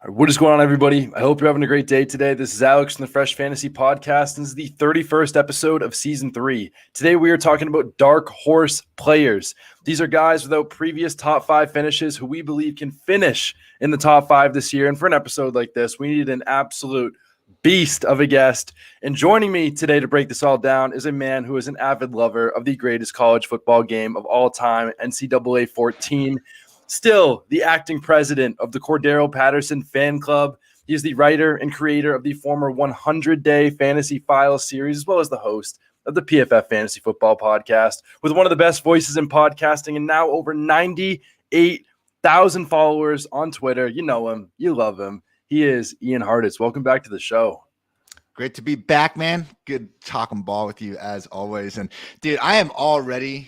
What is going on, everybody? I hope you're having a great day today. This is Alex from the Fresh Fantasy Podcast, and this is the 31st episode of Season 3. Today, we are talking about dark horse players. These are guys without previous top 5 finishes who we believe can finish in the top 5 this year. And for an episode like this, we need an absolute beast of a guest. And joining me today to break this all down is a man who is an avid lover of the greatest college football game of all time, NCAA 14. Still the acting president of the Cordero Patterson fan club. He is the writer and creator of the former 100-day Fantasy Files series, as well as the host of the PFF Fantasy Football Podcast, with one of the best voices in podcasting and now over 98,000 followers on Twitter. You know him. You love him. He is Ian Hartitz. Welcome back to the show. Great to be back, man. Good talking ball with you as always. And dude, I am already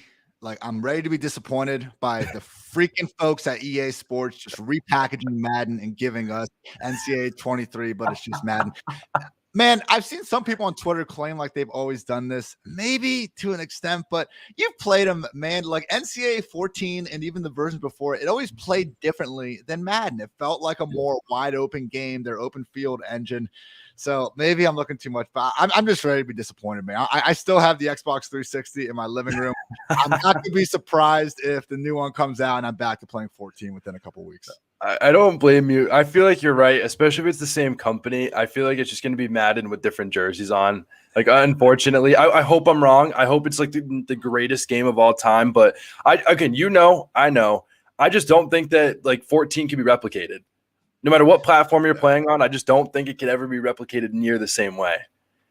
I'm ready to be disappointed by the freaking folks at EA Sports just repackaging Madden and giving us NCAA 23, but it's just Madden. Man, I've seen some people on Twitter claim like they've always done this, maybe to an extent, but you've played them, man. Like NCAA 14 and even the versions before, it always played differently than Madden. It felt like a more wide open game, their open field engine. So maybe I'm looking too much, but I'm just ready to be disappointed, man. I still have the Xbox 360 in my living room. I'm not going to be surprised if the new one comes out and I'm back to playing 14 within a couple of weeks. I don't blame you. I feel like you're right, especially if it's the same company. I feel like it's just going to be Madden with different jerseys on. Like, unfortunately, I hope I'm wrong. I hope it's like the greatest game of all time. But I know. I just don't think that like 14 can be replicated. No matter what platform you're playing on, I just don't think it could ever be replicated near the same way.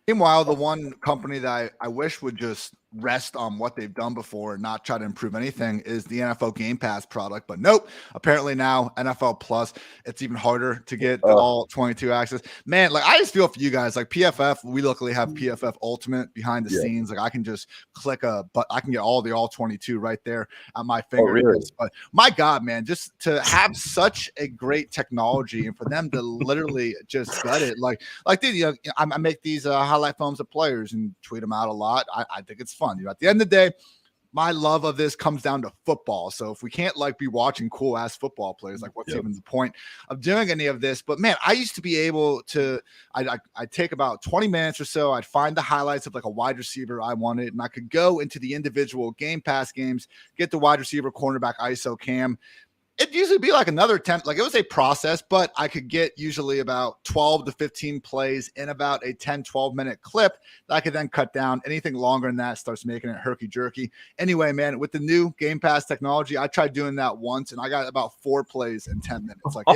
Meanwhile, the one company that I wish would just rest on what they've done before and not try to improve anything is the NFL Game Pass product. But nope, apparently now NFL Plus, it's even harder to get all 22 access. Man, like I just feel for you guys, like PFF, we luckily have PFF Ultimate behind the scenes. Like I can just click I can get all 22 right there at my fingertips. Really? But my God, man, just to have such a great technology and for them to literally just gut it. Like dude, you know, I make these highlight films of players and tweet them out a lot. I think it's fun. You know, at the end of the day, my love of this comes down to football. So if we can't like be watching cool ass football players, like what's even the point of doing any of this? But man, I used to be able to, I'd take about 20 minutes or so. I'd find the highlights of like a wide receiver I wanted, and I could go into the individual Game Pass games, get the wide receiver, cornerback, ISO, cam. It'd usually be like another 10, like it was a process, but I could get usually about 12 to 15 plays in about a 10, 12-minute clip that I could then cut down. Anything longer than that starts making it herky-jerky. Anyway, man, with the new Game Pass technology, I tried doing that once, and I got about 4 plays in 10 minutes. Like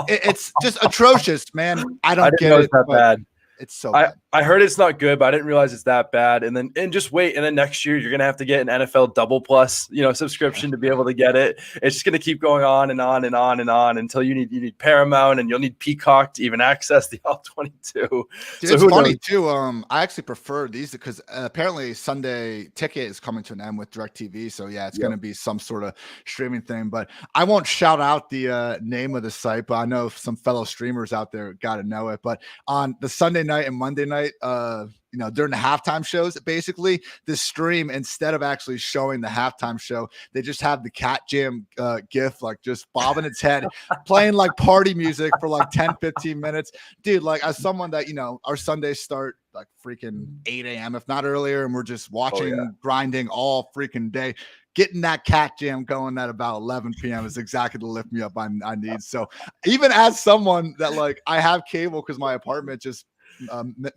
it's just atrocious, man. I don't get it. That bad. It's so bad. I heard it's not good, but I didn't realize it's that bad. And just wait. And then next year, you're going to have to get an NFL Double Plus, subscription to be able to get it. It's just going to keep going on and on and on and on until you need Paramount and you'll need Peacock to even access the all 22. Dude, so it's funny too. I actually prefer these because apparently Sunday Ticket is coming to an end with DirecTV. So yeah, it's going to be some sort of streaming thing, but I won't shout out the name of the site, but I know some fellow streamers out there got to know it. But on the Sunday night and Monday night, during the halftime shows, basically the stream, instead of actually showing the halftime show, they just have the Cat Jam gif, like just bobbing its head, playing like party music for like 10, 15 minutes. Dude, like as someone that, our Sundays start like freaking 8 a.m., if not earlier, and we're just watching, grinding all freaking day. Getting that Cat Jam going at about 11 p.m. is exactly the lift me up I need. So even as someone that like I have cable because my apartment just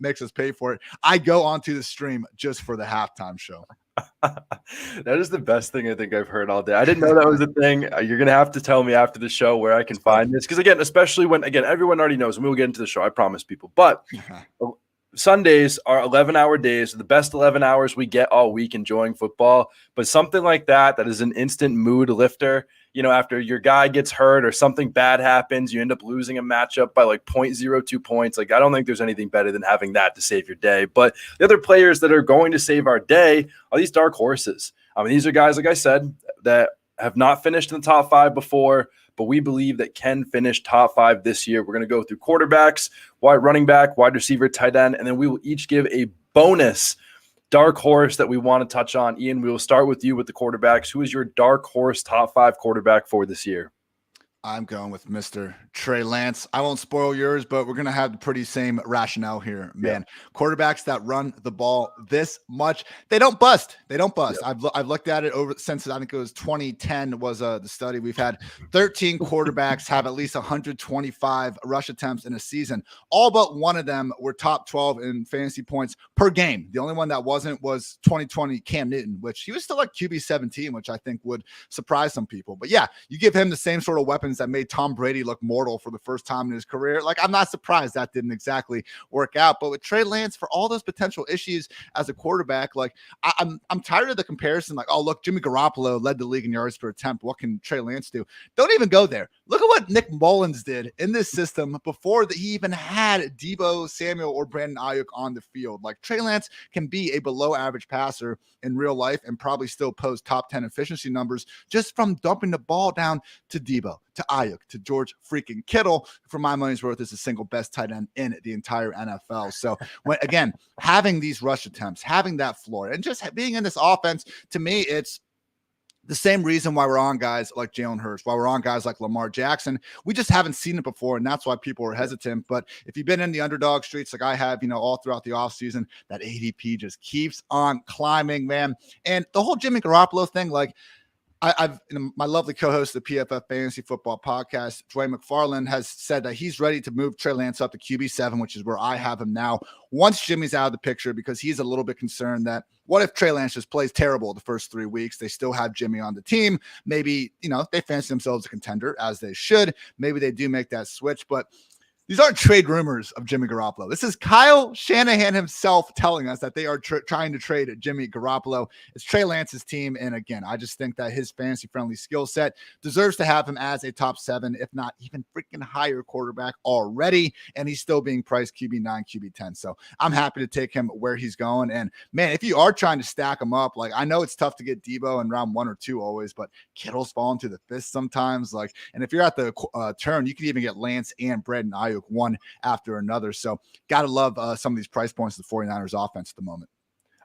makes us pay for it, I go onto the stream just for the halftime show. That is the best thing I think I've heard all day. I didn't know that was a thing. You're going to have to tell me after the show where I can find this. Because again, especially when, everyone already knows, and we'll get into the show, I promise people. But Sundays are 11-hour days, the best 11 hours we get all week enjoying football. But something like that is an instant mood lifter. After your guy gets hurt or something bad happens, you end up losing a matchup by like 0.02 points. Like, I don't think there's anything better than having that to save your day. But the other players that are going to save our day are these dark horses. I mean, these are guys, like I said, that have not finished in the top 5 before, but we believe that can finish top 5 this year. We're going to go through quarterbacks, wide running back, wide receiver, tight end, and then we will each give a bonus dark horse that we want to touch on. Ian, we will start with you with the quarterbacks. Who is your dark horse top 5 quarterback for this year? I'm going with Mr. Trey Lance. I won't spoil yours, but we're going to have the pretty same rationale here, man. Yeah. Quarterbacks that run the ball this much, they don't bust. They don't bust. Yeah. I've looked at it over since I think it was 2010 was the study. We've had 13 quarterbacks have at least 125 rush attempts in a season. All but one of them were top 12 in fantasy points per game. The only one that wasn't was 2020 Cam Newton, which he was still like QB 17, which I think would surprise some people. But yeah, you give him the same sort of weapons that made Tom Brady look mortal for the first time in his career. Like, I'm not surprised that didn't exactly work out. But with Trey Lance, for all those potential issues as a quarterback, like I'm tired of the comparison. Like, oh, look, Jimmy Garoppolo led the league in yards per attempt. What can Trey Lance do? Don't even go there. Look at what Nick Mullins did in this system before that he even had Deebo Samuel or Brandon Ayuk on the field. Like, Trey Lance can be a below average passer in real life and probably still post top 10 efficiency numbers just from dumping the ball down to Deebo, to Ayuk, to George freaking Kittle. For my money's worth, is the single best tight end in the entire NFL. So when, again, having these rush attempts, having that floor, and just being in this offense, to me, it's the same reason why we're on guys like Jalen Hurst, why we're on guys like Lamar Jackson. We just haven't seen it before, and that's why people are hesitant. But if you've been in the underdog streets like I have, all throughout the offseason, that ADP just keeps on climbing, man. And the whole Jimmy Garoppolo thing, like, I've my lovely co-host of the PFF Fantasy Football Podcast, Dwayne McFarland, has said that he's ready to move Trey Lance up to QB7, which is where I have him now, once Jimmy's out of the picture, because he's a little bit concerned that what if Trey Lance just plays terrible the first 3 weeks? They still have Jimmy on the team. Maybe, they fancy themselves a contender, as they should. Maybe they do make that switch, but these aren't trade rumors of Jimmy Garoppolo. This is Kyle Shanahan himself telling us that they are trying to trade Jimmy Garoppolo. It's Trey Lance's team. And again, I just think that his fantasy-friendly skill set deserves to have him as a top 7, if not even freaking higher quarterback already. And he's still being priced QB9, QB10. So I'm happy to take him where he's going. And man, if you are trying to stack him up, like, I know it's tough to get Deebo in round 1 or 2 always, but Kittle's falling to the fist sometimes. Like, and if you're at the turn, you can even get Lance and Brandon Ayuk one after another. So gotta love some of these price points of the 49ers offense at the moment.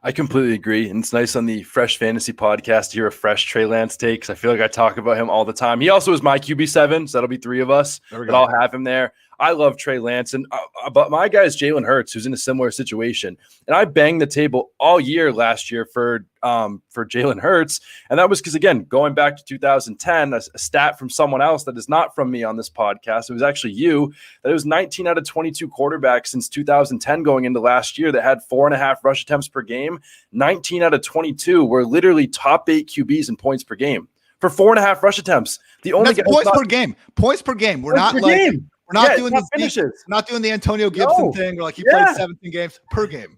I completely agree. And it's nice on the Fresh Fantasy podcast to hear a fresh Trey Lance take, because I feel like I talk about him all the time. He also is my QB7, so that'll be 3 of us, but I'll have him there. I love Trey Lance, and but my guy is Jalen Hurts, who's in a similar situation. And I banged the table all year last year for Jalen Hurts, and that was because, again, going back to 2010, a stat from someone else that is not from me on this podcast, it was actually you, that it was 19 out of 22 quarterbacks since 2010 going into last year that had 4.5 rush attempts per game. 19 out of 22 were literally top 8 QBs in points per game for 4.5 rush attempts. The only points per game. Points per game. We're not like game. We're not doing finishes. Not doing the Antonio Gibson thing where, like, he played 17 games per game.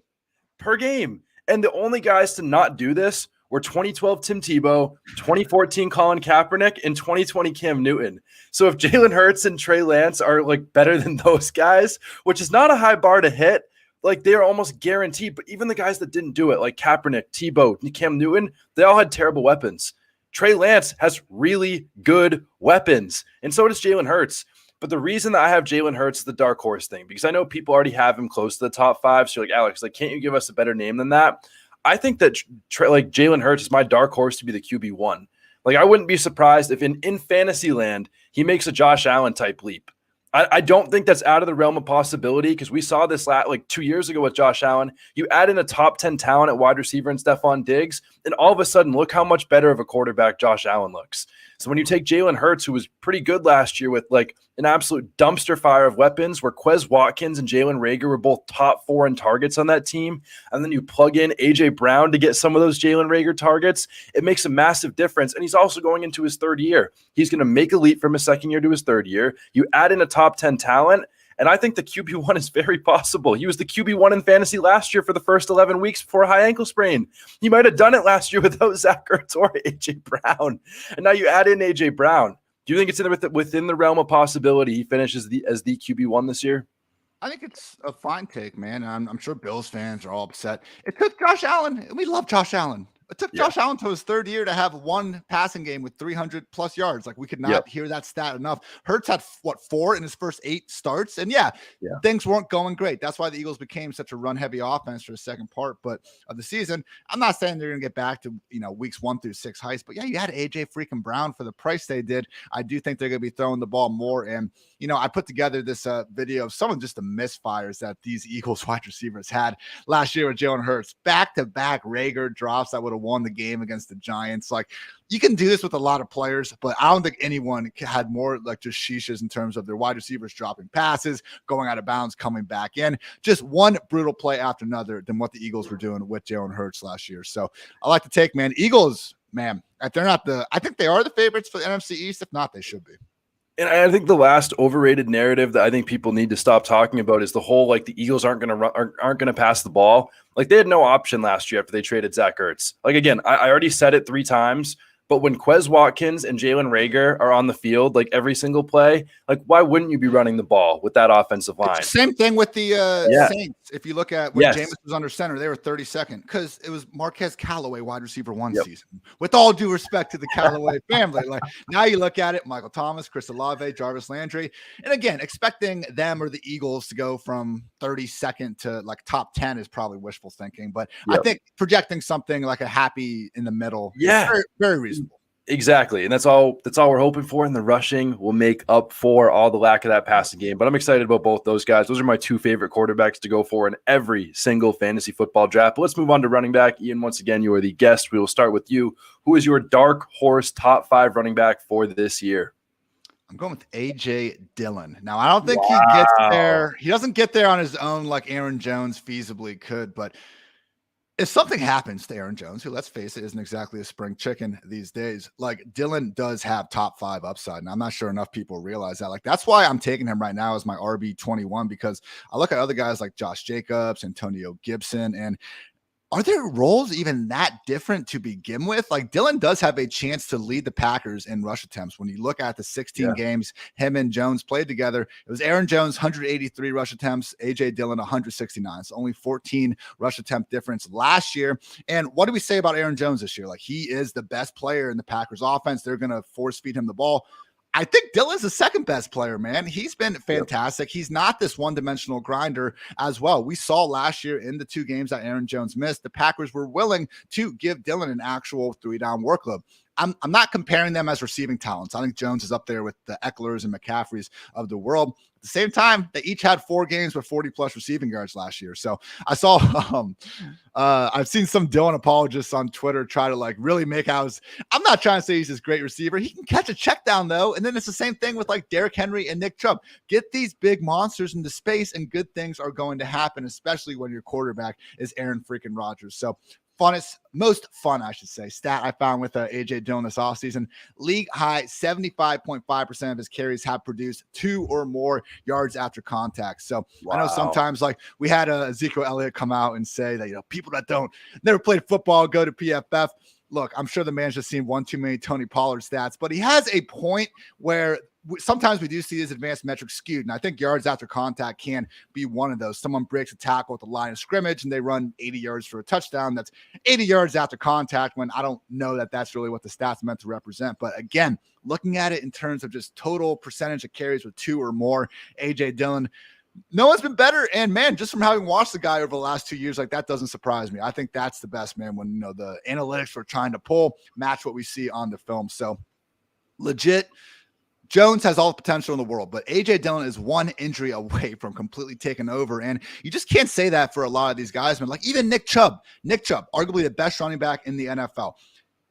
Per game. And the only guys to not do this were 2012 Tim Tebow, 2014 Colin Kaepernick, and 2020 Cam Newton. So if Jalen Hurts and Trey Lance are, like, better than those guys, which is not a high bar to hit, like, they are almost guaranteed. But even the guys that didn't do it, like Kaepernick, Tebow, Cam Newton, they all had terrible weapons. Trey Lance has really good weapons, and so does Jalen Hurts. But the reason that I have Jalen Hurts is the dark horse thing, because I know people already have him close to the top 5. So you're like, Alex, like, can't you give us a better name than that? I think that Jalen Hurts is my dark horse to be the QB1. Like, I wouldn't be surprised if in fantasy land, he makes a Josh Allen type leap. I don't think that's out of the realm of possibility, because we saw this 2 years ago with Josh Allen. You add in a top 10 talent at wide receiver and Stephon Diggs, and all of a sudden, look how much better of a quarterback Josh Allen looks. So when you take Jalen Hurts, who was pretty good last year with like an absolute dumpster fire of weapons, where Quez Watkins and Jalen Reagor were both top 4 in targets on that team, and then you plug in A.J. Brown to get some of those Jalen Reagor targets, it makes a massive difference. And he's also going into his 3rd year. He's going to make a leap from his 2nd year to his 3rd year. You add in a top 10 talent, and I think the QB1 is very possible. He was the QB1 in fantasy last year for the first 11 weeks before a high ankle sprain. He might have done it last year without Zach Ertz or A.J. Brown. And now you add in A.J. Brown. Do you think it's within the realm of possibility he finishes as the QB1 this year? I think it's a fine take, man. I'm sure Bills fans are all upset. It took Josh Allen, and we love Josh Allen. It took Josh Allen to his third year to have one passing game with 300 plus yards. Like we could not hear that stat enough. Hurts had 4 in his first 8 starts, and things weren't going great. That's why the Eagles became such a run heavy offense for the second part of the season. I'm not saying they're going to get back to weeks 1 through 6 heist, but you had AJ freaking Brown for the price they did. I do think they're going to be throwing the ball more. And I put together this video of some of just the misfires that these Eagles wide receivers had last year with Jalen Hurts. Back-to-back Rager drops that would have won the game against the Giants. Like, you can do this with a lot of players, but I don't think anyone had more like just sheeshes in terms of their wide receivers dropping passes, going out of bounds, coming back in. Just one brutal play after another than what the Eagles were doing with Jalen Hurts last year. So I like to take, Eagles, if they're not I think they are the favorites for the NFC East. If not, they should be. And I think the last overrated narrative that I think people need to stop talking about is the whole the Eagles aren't going to pass the ball. Like, they had no option last year after they traded Zach Ertz. Like, again, I already said it 3 times, but when Quez Watkins and Jalen Reagor are on the field, like every single play, like why wouldn't you be running the ball with that offensive line? Same thing with the Saints. If you look at when Jameis was under center, they were 32nd because it was Marquez Callaway wide receiver 1 season. With all due respect to the Callaway family, like now you look at it, Michael Thomas, Chris Olave, Jarvis Landry, and again, expecting them or the Eagles to go from 32nd to like top 10 is probably wishful thinking. But I think projecting something like a happy in the middle, is very, very reasonable. Exactly. And that's all we're hoping for. And the rushing will make up for all the lack of that passing game. But I'm excited about both those guys. Those are my 2 favorite quarterbacks to go for in every single fantasy football draft. But let's move on to running back. Ian, once again, you are the guest. We will start with you. Who is your dark horse top 5 running back for this year? I'm going with A.J. Dillon. Now, I don't think he gets there. He doesn't get there on his own like Aaron Jones feasibly could, but if something happens to Aaron Jones, who, let's face it, isn't exactly a spring chicken these days, like Dillon does have top 5 upside. And I'm not sure enough people realize that. Like, that's why I'm taking him right now as my RB21, because I look at other guys like Josh Jacobs, Antonio Gibson, and are their roles even that different to begin with? Like, Dillon does have a chance to lead the Packers in rush attempts. When you look at the 16 games him and Jones played together, it was Aaron Jones 183 rush attempts, A.J. Dillon 169. It's only 14 rush attempt difference last year. And what do we say about Aaron Jones this year? Like, he is the best player in the Packers offense. They're going to force feed him the ball. I think Dillon's the second best player, man. He's been fantastic. He's not this one-dimensional grinder as well. We saw last year in the 2 games that Aaron Jones missed, the Packers were willing to give Dillon an actual 3-down workload. I'm not comparing them as receiving talents. I think Jones is up there with the Ecklers and McCaffreys of the world. At the same time, they each had 4 games with 40-plus receiving yards last year. So I saw I've seen some Dillon apologists on Twitter try to like really make out. I'm not trying to say he's this great receiver. He can catch a check down though. And then it's the same thing with like Derrick Henry and Nick Chubb. Get these big monsters into space and good things are going to happen, especially when your quarterback is Aaron freaking Rodgers. So most fun, I should say, stat I found with A.J. Dillon this offseason. League high 75.5% of his carries have produced 2 or more yards after contact. So I know sometimes like we had Ezekiel Elliott come out and say that, people that never played football go to PFF. Look, I'm sure the man's just seen one too many Tony Pollard stats, but he has a point where sometimes we do see his advanced metrics skewed, and I think yards after contact can be one of those. Someone breaks a tackle at the line of scrimmage, and they run 80 yards for a touchdown. That's 80 yards after contact, when I don't know that that's really what the stats meant to represent. But again, looking at it in terms of just total percentage of carries with 2 or more, A.J. Dillon, no one's been better. And man, just from having watched the guy over the last 2 years, like that doesn't surprise me. I think that's the best, man, when the analytics we're trying to pull match what we see on the film. So legit, Jones has all the potential in the world, but A.J. Dillon is one injury away from completely taking over. And you just can't say that for a lot of these guys, man. Like even Nick Chubb, arguably the best running back in the NFL.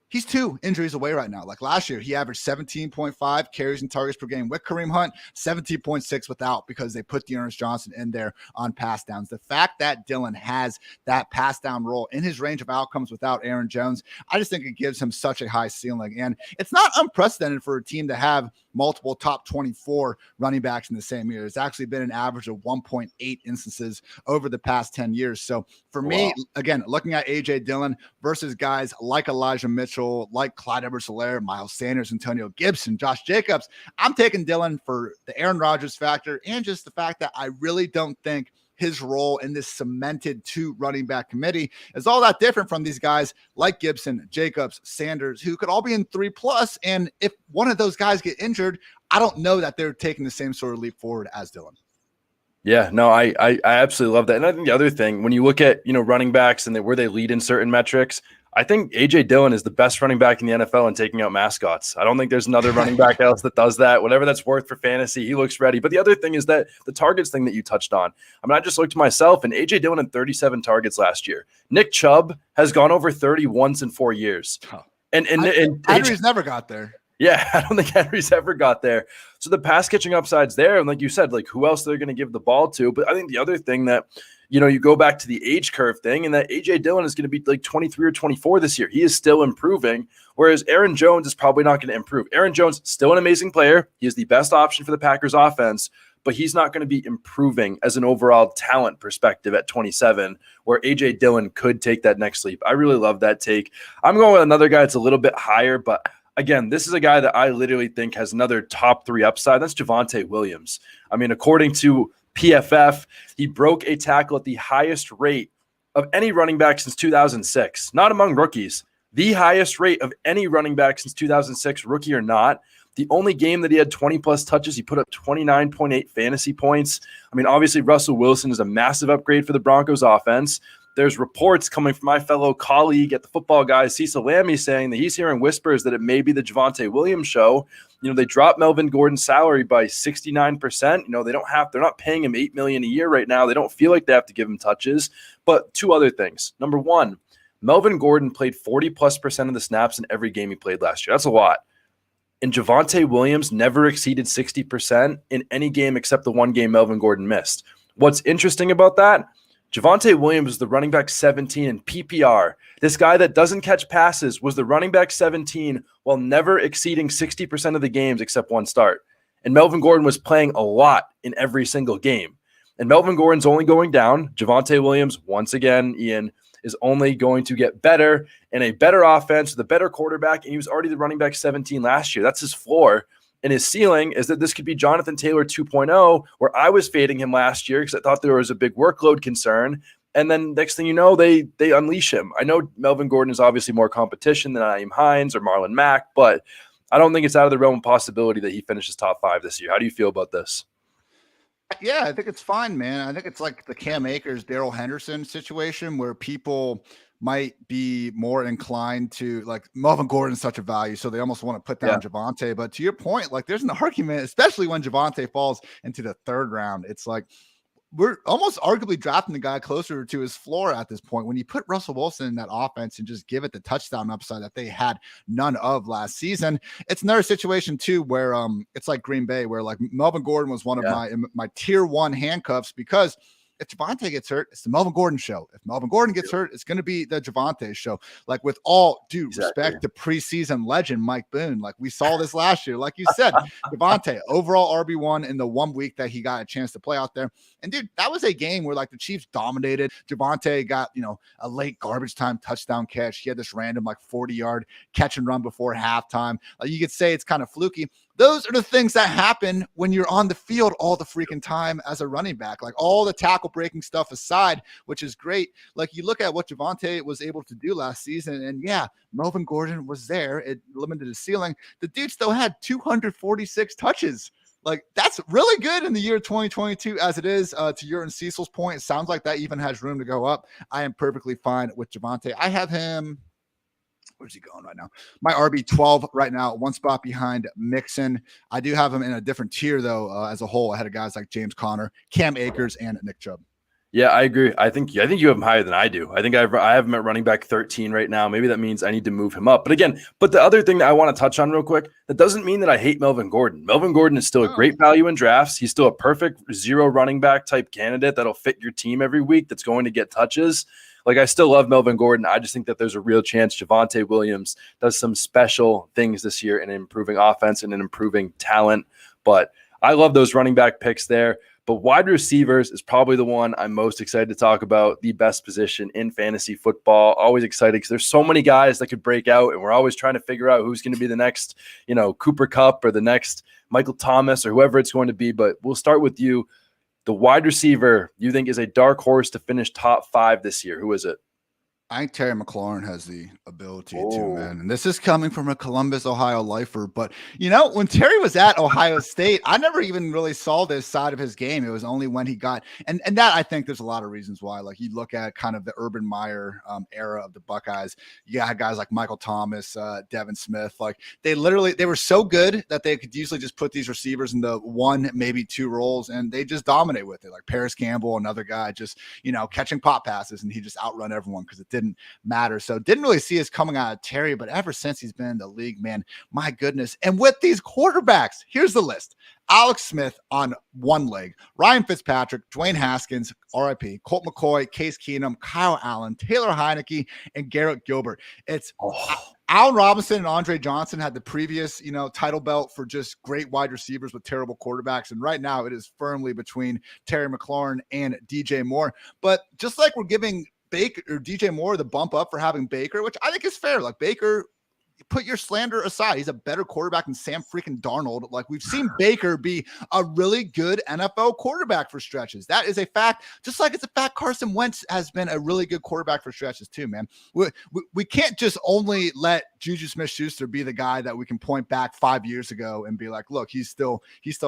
He's 2 injuries away right now. Like last year, he averaged 17.5 carries and targets per game with Kareem Hunt, 17.6 without, because they put Jonas Johnson in there on pass downs. The fact that Dillon has that pass down role in his range of outcomes without Aaron Jones, I just think it gives him such a high ceiling. And it's not unprecedented for a team to have multiple top 24 running backs in the same year. It's actually been an average of 1.8 instances over the past 10 years. So for me, again, looking at A.J. Dillon versus guys like Elijah Mitchell, like Clyde Edwards-Helaire, Miles Sanders, Antonio Gibson, Josh Jacobs, I'm taking Dillon for the Aaron Rodgers factor and just the fact that I really don't think his role in this cemented 2 running back committee is all that different from these guys like Gibson, Jacobs, Sanders, who could all be in 3+. And if one of those guys get injured, I don't know that they're taking the same sort of leap forward as Dillon. Yeah, no, I absolutely love that. And I think the other thing, when you look at, running backs and where they lead in certain metrics, I think A.J. Dillon is the best running back in the NFL in taking out mascots. I don't think there's another running back else that does that. Whatever that's worth for fantasy, he looks ready. But the other thing is that the targets thing that you touched on. I mean, I just looked at myself, and A.J. Dillon had 37 targets last year. Nick Chubb has gone over 30 once in 4 years. And Henry's never got there. Yeah, I don't think Henry's ever got there. So the pass catching upside's there. And like you said, like who else they're going to give the ball to. But I think the other thing that, you go back to the age curve thing, and that A.J. Dillon is going to be like 23 or 24 this year. He is still improving, whereas Aaron Jones is probably not going to improve. Aaron Jones, still an amazing player. He is the best option for the Packers offense, but he's not going to be improving as an overall talent perspective at 27, where A.J. Dillon could take that next leap. I really love that take. I'm going with another guy that's a little bit higher, but again, this is a guy that I literally think has another top 3 upside. That's Javonte Williams. I mean, according to PFF, he broke a tackle at the highest rate of any running back since 2006, not among rookies. The highest rate of any running back since 2006, rookie or not. The only game that he had 20-plus touches, he put up 29.8 fantasy points. I mean, obviously, Russell Wilson is a massive upgrade for the Broncos offense. There's reports coming from my fellow colleague at the Football Guys, Cecil Lammy, saying that he's hearing whispers that it may be the Javonte Williams show. They dropped Melvin Gordon's salary by 69%. They're not paying him $8 million a year right now. They don't feel like they have to give him touches. But 2 other things. Number 1, Melvin Gordon played 40+% of the snaps in every game he played last year. That's a lot. And Javonte Williams never exceeded 60% in any game except the one game Melvin Gordon missed. What's interesting about that? Javonte Williams was the running back 17 in PPR. This guy that doesn't catch passes was the running back 17 while never exceeding 60% of the games except one start. And Melvin Gordon was playing a lot in every single game. And Melvin Gordon's only going down. Javonte Williams, once again, Ian, is only going to get better and a better offense with a better quarterback. And he was already the running back 17 last year. That's his floor. And his ceiling is that this could be Jonathan Taylor 2.0, where I was fading him last year because I thought there was a big workload concern. And then next thing you know, they unleash him. I know Melvin Gordon is obviously more competition than Naeem Hines or Marlon Mack, but I don't think it's out of the realm of possibility that he finishes top 5 this year. How do you feel about this? Yeah, I think it's fine, man. I think it's like the Cam Akers, Darrell Henderson situation where people might be more inclined to, like, Melvin Gordon's such a value, so they almost want to put down Javonte. But to your point, like, there's an argument, especially when Javonte falls into the 3rd round. It's like we're almost arguably drafting the guy closer to his floor at this point. When you put Russell Wilson in that offense and just give it the touchdown upside that they had none of last season, it's another situation too where it's like Green Bay, where like Melvin Gordon was one of my tier 1 handcuffs, because if Javonte gets hurt, it's the Melvin Gordon show. If Melvin Gordon gets hurt, it's going to be the Javonte show. Like, with all due respect to preseason legend Mike Boone, like we saw this last year. Like you said, Javonte, overall RB1 in the 1 week that he got a chance to play out there. And dude, that was a game where like the Chiefs dominated. Javonte got, a late garbage time touchdown catch. He had this random like 40-yard catch and run before halftime. You could say it's kind of fluky. Those are the things that happen when you're on the field all the freaking time as a running back, like all the tackle breaking stuff aside, which is great. Like, you look at what Javonte was able to do last season, and yeah, Melvin Gordon was there. It limited his ceiling. The dude still had 246 touches. Like, that's really good in the year 2022 as it is. To your and Cecil's point, it sounds like that even has room to go up. I am perfectly fine with Javonte. I have him. Where's he going right now? My RB12 right now, 1 spot behind Mixon. I do have him in a different tier, though, as a whole, ahead of guys like James Conner, Cam Akers, and Nick Chubb. Yeah, I agree. I think you have him higher than I do. I think I have him at running back 13 right now. Maybe that means I need to move him up. But the other thing that I want to touch on real quick, that doesn't mean that I hate Melvin Gordon. Melvin Gordon is still a great value in drafts. He's still a perfect 0 running back type candidate that'll fit your team every week, that's going to get touches. Like, I still love Melvin Gordon. I just think that there's a real chance Javonte Williams does some special things this year in an improving offense and an improving talent. But I love those running back picks there. But wide receivers is probably the one I'm most excited to talk about, the best position in fantasy football. Always excited because there's so many guys that could break out, and we're always trying to figure out who's going to be the next, Cooper Kupp or the next Michael Thomas or whoever it's going to be. But we'll start with you. the wide receiver you think is a dark horse to finish top 5 this year. Who is it? I think Terry McLaurin has the ability to, man. And this is coming from a Columbus, Ohio lifer. But, when Terry was at Ohio State, I never even really saw this side of his game. It was only when he got – and that, I think there's a lot of reasons why. Like, you look at kind of the Urban Meyer era of the Buckeyes. You had guys like Michael Thomas, Devin Smith. Like, they were so good that they could usually just put these receivers into 1, maybe 2 roles, and they just dominate with it. Like Paris Campbell, another guy just, catching pop passes, and he just outrun everyone because it didn't matter. So didn't really see us coming out of Terry, but ever since he's been in the league, man, my goodness. And with these quarterbacks, here's the list. Alex Smith on one leg, Ryan Fitzpatrick, Dwayne Haskins, RIP, Colt McCoy, Case Keenum, Kyle Allen, Taylor Heineke, and Garrett Gilbert. It's Allen Robinson and Andre Johnson had the previous, title belt for just great wide receivers with terrible quarterbacks. And right now it is firmly between Terry McLaurin and DJ Moore. But just like we're giving Baker or DJ Moore the bump up for having Baker, which I think is fair. Like Baker, put your slander aside. He's a better quarterback than Sam freaking Darnold. Like we've seen Baker be a really good NFL quarterback for stretches. That is a fact. Just like it's a fact Carson Wentz has been a really good quarterback for stretches too, man. We can't just only let Juju Smith-Schuster be the guy that we can point back 5 years ago and be like, look, he still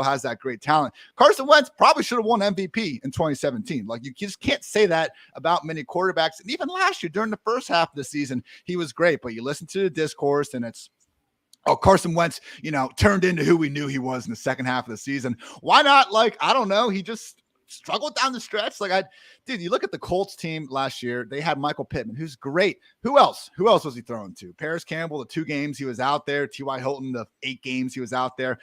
has that great talent. Carson Wentz probably should have won MVP in 2017. Like you just can't say that about many quarterbacks. And even last year during the first half of the season, he was great, but you listen to the discourse and it's, Carson Wentz, turned into who we knew he was in the second half of the season. Why not? Like, I don't know. He just struggled down the stretch. You look at the Colts team last year, they had Michael Pittman, who's great. Who else was he throwing to? Paris Campbell, the 2 games he was out there. T.Y. Hilton, the 8 games he was out there.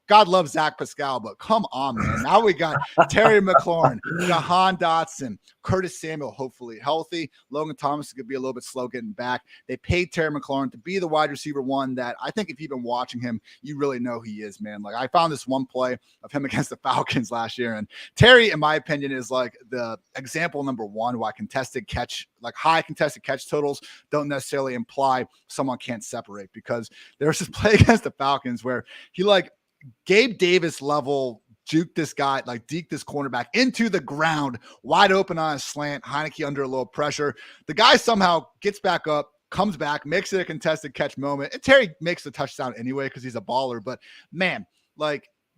God loves Zach Pascal, but come on, man. Now we got Terry McLaurin, Jahan Dotson, Curtis Samuel, hopefully healthy. Logan Thomas is going to be a little bit slow getting back. They paid Terry McLaurin to be the wide receiver 1 that I think if you've been watching him, you really know he is, man. Like I found this one play of him against the Falcons last year, and Terry, in my opinion, is like the example number 1 why high contested catch totals don't necessarily imply someone can't separate, because there was this play against the Falcons where he Gabe Davis level juked this guy, deked this cornerback into the ground, wide open on a slant, Heineke under a little pressure. The guy somehow gets back up, comes back, makes it a contested catch moment. And Terry makes the touchdown anyway because he's a baller. But, man,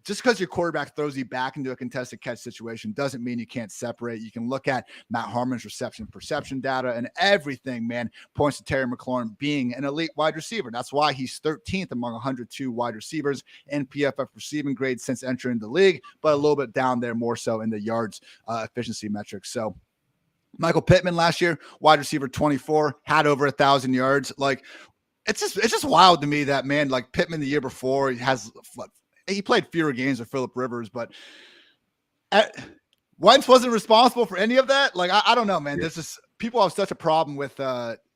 just because your quarterback throws you back into a contested catch situation doesn't mean you can't separate. You can look at Matt Harmon's reception perception data, and everything, man, points to Terry McLaurin being an elite wide receiver. That's why he's 13th among 102 wide receivers in PFF receiving grade since entering the league, but a little bit down there more so in the yards efficiency metrics. So Michael Pittman last year, wide receiver 24, had over 1,000 yards. It's just wild to me that, man, Pittman the year before, he played fewer games with Phillip Rivers, but Wentz wasn't responsible for any of that. I don't know, man. Yeah. There's just people have such a problem with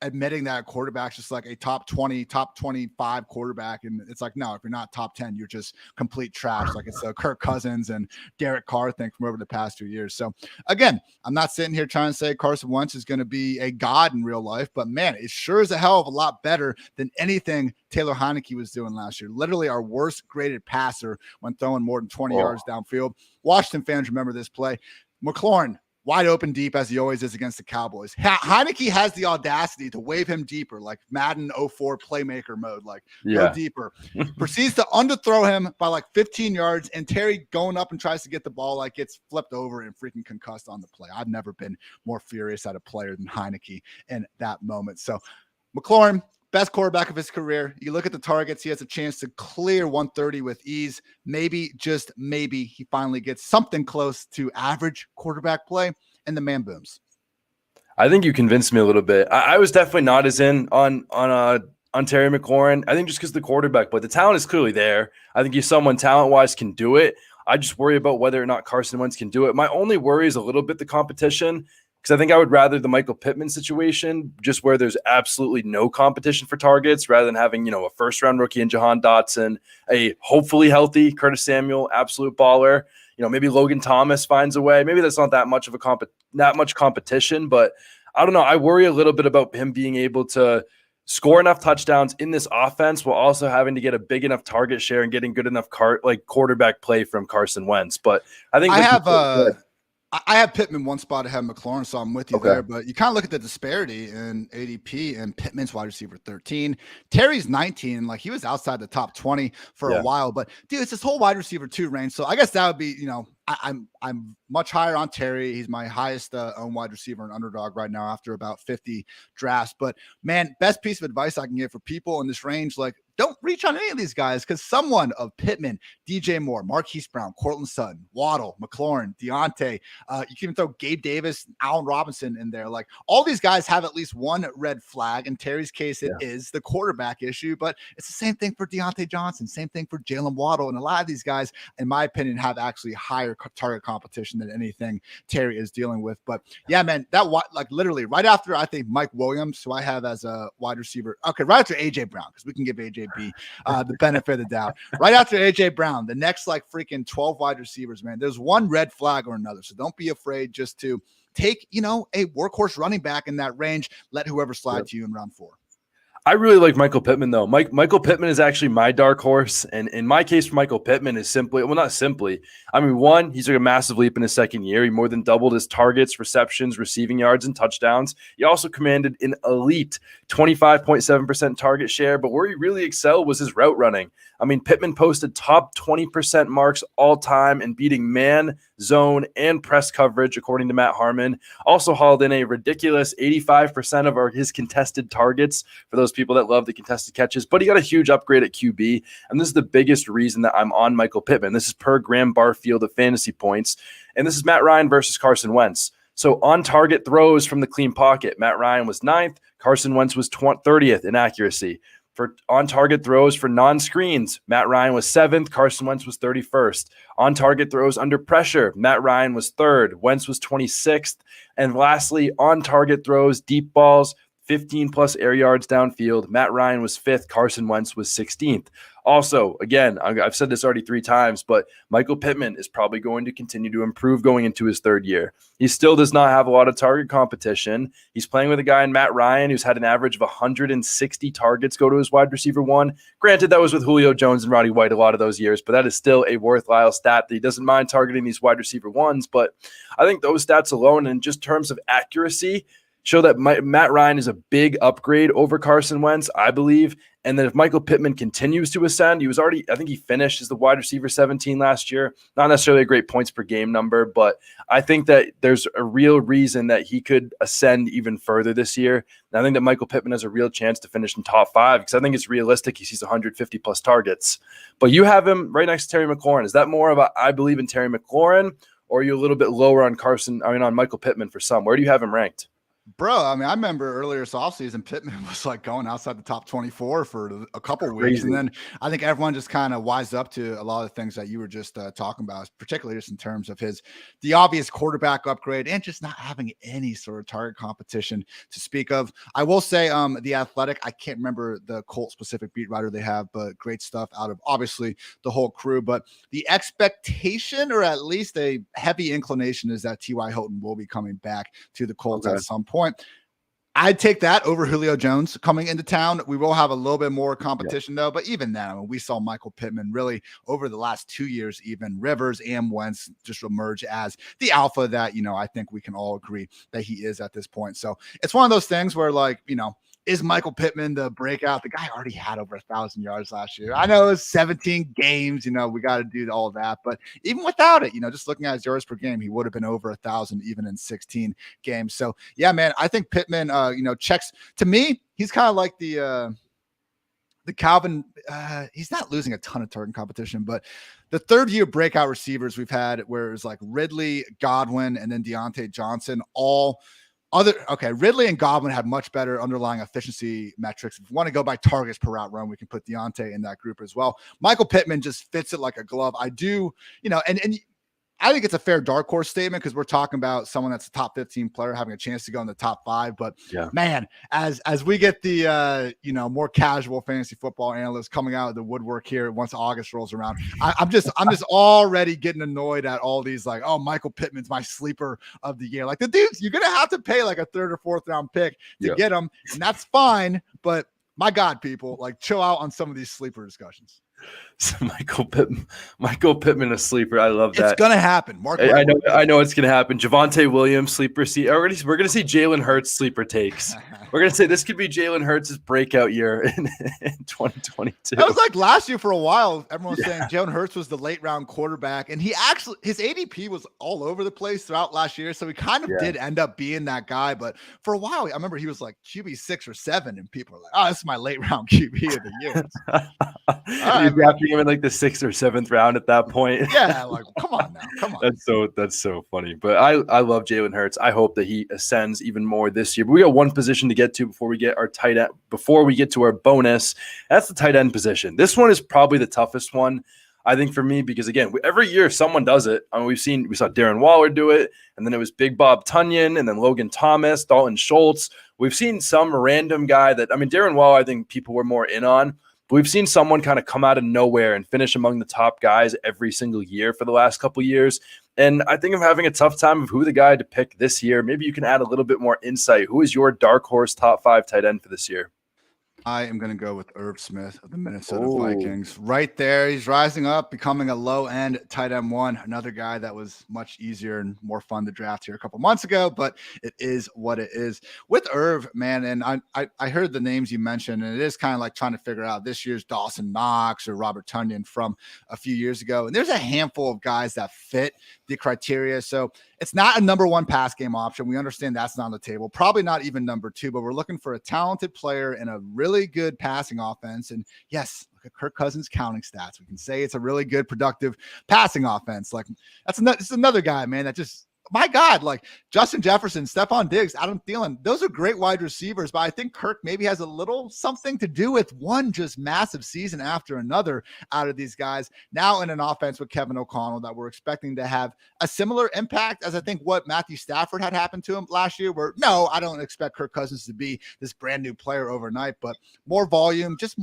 admitting that a quarterback's just like a top 20, top 25 quarterback. And it's like, no, if you're not top 10, you're just complete trash. Like it's Kirk Cousins and Derek Carr thing from over the past 2 years. So again, I'm not sitting here trying to say Carson Wentz is going to be a god in real life, but man, it sure is a hell of a lot better than anything Taylor Heineke was doing last year. Literally our worst graded passer when throwing more than 20 yards downfield. Washington fans remember this play. Mclaurin, wide open deep as he always is against the Cowboys. Heineke has the audacity to wave him deeper, like Madden 04 playmaker mode, go deeper. Proceeds to underthrow him by 15 yards, and Terry going up and tries to get the ball, gets flipped over and freaking concussed on the play. I've never been more furious at a player than Heineke in that moment. So McLaurin, best quarterback of his career. You look at the targets, he has a chance to clear 130 with ease. Maybe, just maybe, he finally gets something close to average quarterback play, and the man booms. I think you convinced me a little bit. I was definitely not as in on Terry McLaurin. I think just because the quarterback, but the talent is clearly there. I think he's someone talent-wise can do it. I just worry about whether or not Carson Wentz can do it. My only worry is a little bit the competition, because I think I would rather the Michael Pittman situation, just where there's absolutely no competition for targets, rather than having, a first-round rookie in Jahan Dotson, a hopefully healthy Curtis Samuel, absolute baller. Maybe Logan Thomas finds a way. Maybe that's not that much of not much competition, but I don't know. I worry a little bit about him being able to score enough touchdowns in this offense while also having to get a big enough target share and getting good enough quarterback play from Carson Wentz. But I think I have Pittman one spot ahead of Mclaurin, so I'm with you there. But you kind of look at the disparity in ADP, and Pittman's wide receiver 13, Terry's 19. Like, he was outside the top 20 for a while. But dude, it's this whole wide receiver 2 range. So I guess that would be, I'm much higher on Terry. He's my highest owned wide receiver and underdog right now after about 50 drafts. But man, best piece of advice I can give for people in this range, like, don't reach on any of these guys, because someone of Pittman, DJ Moore, Marquis Brown, Cortland Sutton, Waddle, Mclaurin, Deontay, you can even throw Gabe Davis, Allen Robinson in there. Like, all these guys have at least one red flag. In Terry's case, it is the quarterback issue, but it's the same thing for Deontay Johnson, same thing for Jalen Waddle. And a lot of these guys, in my opinion, have actually higher target competition than anything Terry is dealing with. But yeah, man, that like literally right after, I think, Mike Williams, who I have as a wide receiver. Okay, right after AJ Brown, because we can give AJ the benefit of the doubt. Right after AJ Brown, the next like freaking 12 wide receivers, man, there's one red flag or another. So don't be afraid just to take, a workhorse running back in that range. Let whoever slide to you in round 4. I really like Michael Pittman, though. Michael Pittman is actually my dark horse. And in my case for Michael Pittman is simply, well, not simply. I mean, one, he's took a massive leap in his second year. He more than doubled his targets, receptions, receiving yards, and touchdowns. He also commanded an elite 25.7% target share. But where he really excelled was his route running. I mean, Pittman posted top 20% marks all time and beating man, zone, and press coverage, according to Matt Harmon. Also hauled in a ridiculous 85% of his contested targets for those people that love the contested catches. But he got a huge upgrade at QB, and this is the biggest reason that I'm on Michael Pittman. This is per Graham Barfield of fantasy points, and this is Matt Ryan versus Carson Wentz. So on target throws from the clean pocket, Matt Ryan was 9th, Carson Wentz was 30th in accuracy. For on-target throws for non-screens, Matt Ryan was 7th, Carson Wentz was 31st. On-target throws under pressure, Matt Ryan was 3rd, Wentz was 26th. And lastly, on-target throws, deep balls, 15-plus air yards downfield, Matt Ryan was 5th, Carson Wentz was 16th. Also, again, I've said this already 3 times, but Michael Pittman is probably going to continue to improve going into his 3rd year. He still does not have a lot of target competition. He's playing with a guy in Matt Ryan who's had an average of 160 targets go to his wide receiver 1. Granted, that was with Julio Jones and Roddy White a lot of those years, but that is still a worthwhile stat that he doesn't mind targeting these wide receiver 1s. But I think those stats alone, in just terms of accuracy, show that Matt Ryan is a big upgrade over Carson Wentz, I believe. And then if Michael Pittman continues to ascend, I think he finished as the wide receiver 17 last year. Not necessarily a great points per game number, but I think that there's a real reason that he could ascend even further this year. And I think that Michael Pittman has a real chance to finish in top 5 because I think it's realistic he sees 150 plus targets. But you have him right next to Terry McLaurin. Is that more of a I believe in Terry McLaurin, or are you a little bit lower on on Michael Pittman for some? Where do you have him ranked? Bro, I mean, I remember earlier this offseason, Pittman was like going outside the top 24 for a couple of weeks. And then I think everyone just kind of wised up to a lot of the things that you were just talking about, particularly just in terms of the obvious quarterback upgrade and just not having any sort of target competition to speak of. I will say The Athletic, I can't remember the Colt specific beat writer they have, but great stuff out of obviously the whole crew. But the expectation, or at least a heavy inclination, is that T.Y. Hilton will be coming back to the Colts at some point. I'd take that over Julio Jones coming into town. We will have a little bit more competition though, but even then, I mean, we saw Michael Pittman really over the last 2 years, even Rivers and Wentz just emerge as the alpha that, I think we can all agree that he is at this point. So it's one of those things where is Michael Pittman the breakout? The guy already had over 1,000 yards last year. I know it's 17 games, we got to do all of that. But even without it, just looking at his yards per game, he would have been over 1,000 even in 16 games. So, yeah, man, I think Pittman, checks. To me, he's kind of like the Calvin. He's not losing a ton of target competition, but the 3rd-year breakout receivers we've had, where it was like Ridley, Godwin, and then Deontay Johnson, Ridley and Godwin had much better underlying efficiency metrics. If you want to go by targets per route run, we can put Deontay in that group as well. Michael Pittman just fits it like a glove. I do, and I think it's a fair dark horse statement because we're talking about someone that's a top 15 player having a chance to go in the top 5. But man, as we get the more casual fantasy football analysts coming out of the woodwork here once August rolls around, I'm just already getting annoyed at all these like, oh, Michael Pittman's my sleeper of the year. Like the dudes, you're gonna have to pay like a 3rd or 4th round pick to get him, and that's fine. But my God, people, like chill out on some of these sleeper discussions. So Michael Pittman, a sleeper. I love that. It's gonna happen. I know it's gonna happen. Javonte Williams, sleeper. We're gonna see Jalen Hurts sleeper takes. We're gonna say this could be Jalen Hurts' breakout year in 2022. That was like last year for a while. Everyone was saying Jalen Hurts was the late round quarterback, and his ADP was all over the place throughout last year. So he kind of did end up being that guy. But for a while, I remember he was like QB 6 or 7, and people were like, "Oh, this is my late round QB of the year." You're drafting him in like the 6th or 7th round at that point. Yeah, like come on now, come on. That's so funny. But I love Jalen Hurts. I hope that he ascends even more this year. But we got one position to get to before we get to our bonus. That's the tight end position. This one is probably the toughest one, I think, for me, because again, every year someone does it. I mean, we saw Darren Waller do it, and then it was Big Bob Tunyon, and then Logan Thomas, Dalton Schultz. We've seen some random guy Darren Waller, I think people were more in on. We've seen someone kind of come out of nowhere and finish among the top guys every single year for the last couple of years. And I think I'm having a tough time of who the guy to pick this year. Maybe you can add a little bit more insight. Who is your dark horse top 5 tight end for this year? I am going to go with Irv Smith of the Minnesota Vikings. Right there. He's rising up, becoming a low-end tight end 1. Another guy that was much easier and more fun to draft here a couple months ago, but it is what it is. With Irv, man, and I heard the names you mentioned, and it is kind of like trying to figure out this year's Dawson Knox or Robert Tunyon from a few years ago. And there's a handful of guys that fit the criteria. So it's not a number 1 pass game option. We understand that's not on the table. Probably not even number 2, but we're looking for a talented player in a really good passing offense. And yes, look at Kirk Cousins' counting stats. We can say it's a really good, productive passing offense. Like it's another guy, man, that just, my God, like Justin Jefferson, Stephon Diggs, Adam Thielen, those are great wide receivers, but I think Kirk maybe has a little something to do with one just massive season after another out of these guys. Now in an offense with Kevin O'Connell that we're expecting to have a similar impact as I think what Matthew Stafford had happened to him last year, where no, I don't expect Kirk Cousins to be this brand new player overnight, but more volume, just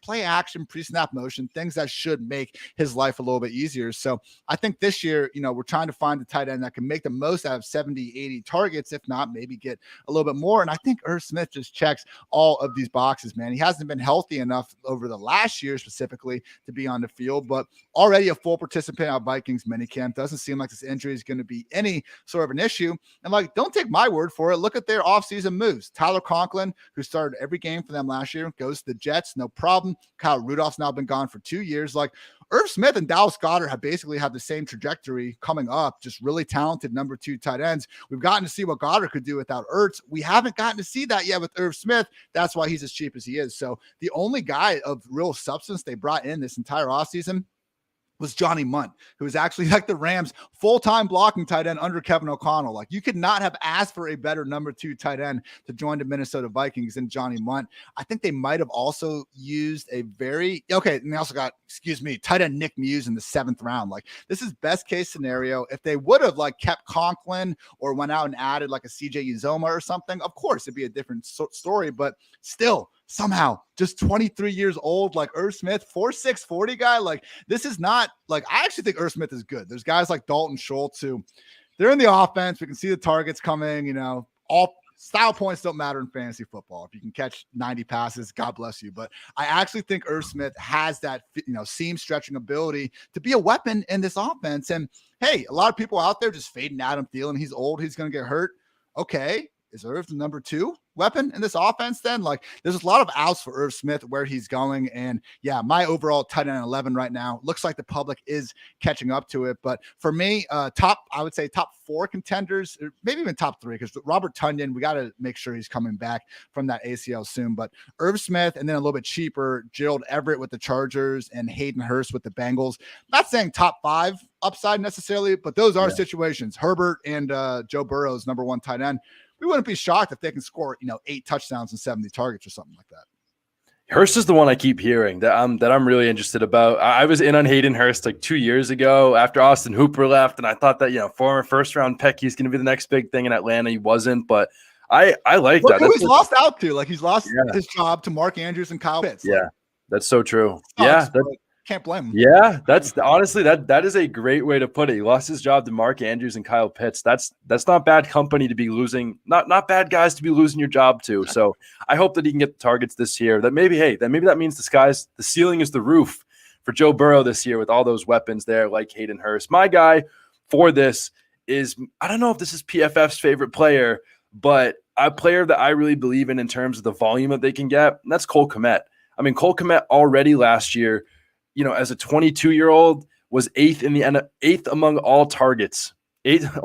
play action, pre-snap motion, things that should make his life a little bit easier. So I think this year, we're trying to find the tight end that can make the most out of 70, 80 targets, if not maybe get a little bit more. And I think Irv Smith just checks all of these boxes, man. He hasn't been healthy enough over the last year specifically to be on the field, but already a full participant at Vikings minicamp. Doesn't seem like this injury is going to be any sort of an issue. And like, don't take my word for it. Look at their offseason moves. Tyler Conklin, who started every game for them last year, goes to the Jets, no problem. Kyle Rudolph's now been gone for 2 years. Like, Irv Smith and Dallas Goedert have basically had the same trajectory coming up, just really talented number 2 tight ends. We've gotten to see what Goedert could do without Ertz. We haven't gotten to see that yet with Irv Smith. That's why he's as cheap as he is. So the only guy of real substance they brought in this entire offseason was Johnny Munt, who is actually like the Rams' full-time blocking tight end under Kevin O'Connell. Like, you could not have asked for a better number 2 tight end to join the Minnesota Vikings than Johnny Munt. I think they might have also used and they also got, tight end Nick Muse in the 7th round. Like, this is best case scenario. If they would have like kept Conklin or went out and added like a CJ Uzoma or something, of course it'd be a different story, but still, somehow just 23 years old, like Irv Smith, 4'6", 40 guy. Like, this is not like, I actually think Irv Smith is good. There's guys like Dalton Schultz who they're in the offense. We can see the targets coming, all style points don't matter in fantasy football. If you can catch 90 passes, God bless you. But I actually think Irv Smith has that, seam stretching ability to be a weapon in this offense. And hey, a lot of people out there just fading Adam Thielen. He's old. He's going to get hurt. Okay. Is Irv the number 2 weapon in this offense then? Like, there's a lot of outs for Irv Smith where he's going. And yeah, my overall tight end 11 right now looks like the public is catching up to it. But for me, I would say top 4 contenders, or maybe even top 3, because Robert Tunyon, we got to make sure he's coming back from that ACL soon. But Irv Smith, and then a little bit cheaper, Gerald Everett with the Chargers and Hayden Hurst with the Bengals. Not saying top 5 upside necessarily, but those are situations. Herbert and Joe Burrow's number 1 tight end. We wouldn't be shocked if they can score, 8 touchdowns and 70 targets or something like that. Hurst is the one I keep hearing that I'm really interested about. I was in on Hayden Hurst like 2 years ago after Austin Hooper left, and I thought that, former first-round pick, he's going to be the next big thing in Atlanta. He wasn't, but I like that. He's lost out to. Like, he's lost his job to Mark Andrews and Kyle Pitts. Yeah, that's so true. Yeah, Can't blame him. Yeah, that's honestly that is a great way to put it. He lost his job to Mark Andrews and Kyle Pitts. That's not bad company to be losing. Not bad guys to be losing your job to. So I hope that he can get the targets this year. Maybe that means the ceiling is the roof for Joe Burrow this year with all those weapons there, like Hayden Hurst. My guy for this is, I don't know if this is PFF's favorite player, but a player that I really believe in terms of the volume that they can get, and that's Cole Kmet. I mean, Cole Kmet already last year, as a 22-year-old, was eighth among all targets. Eighth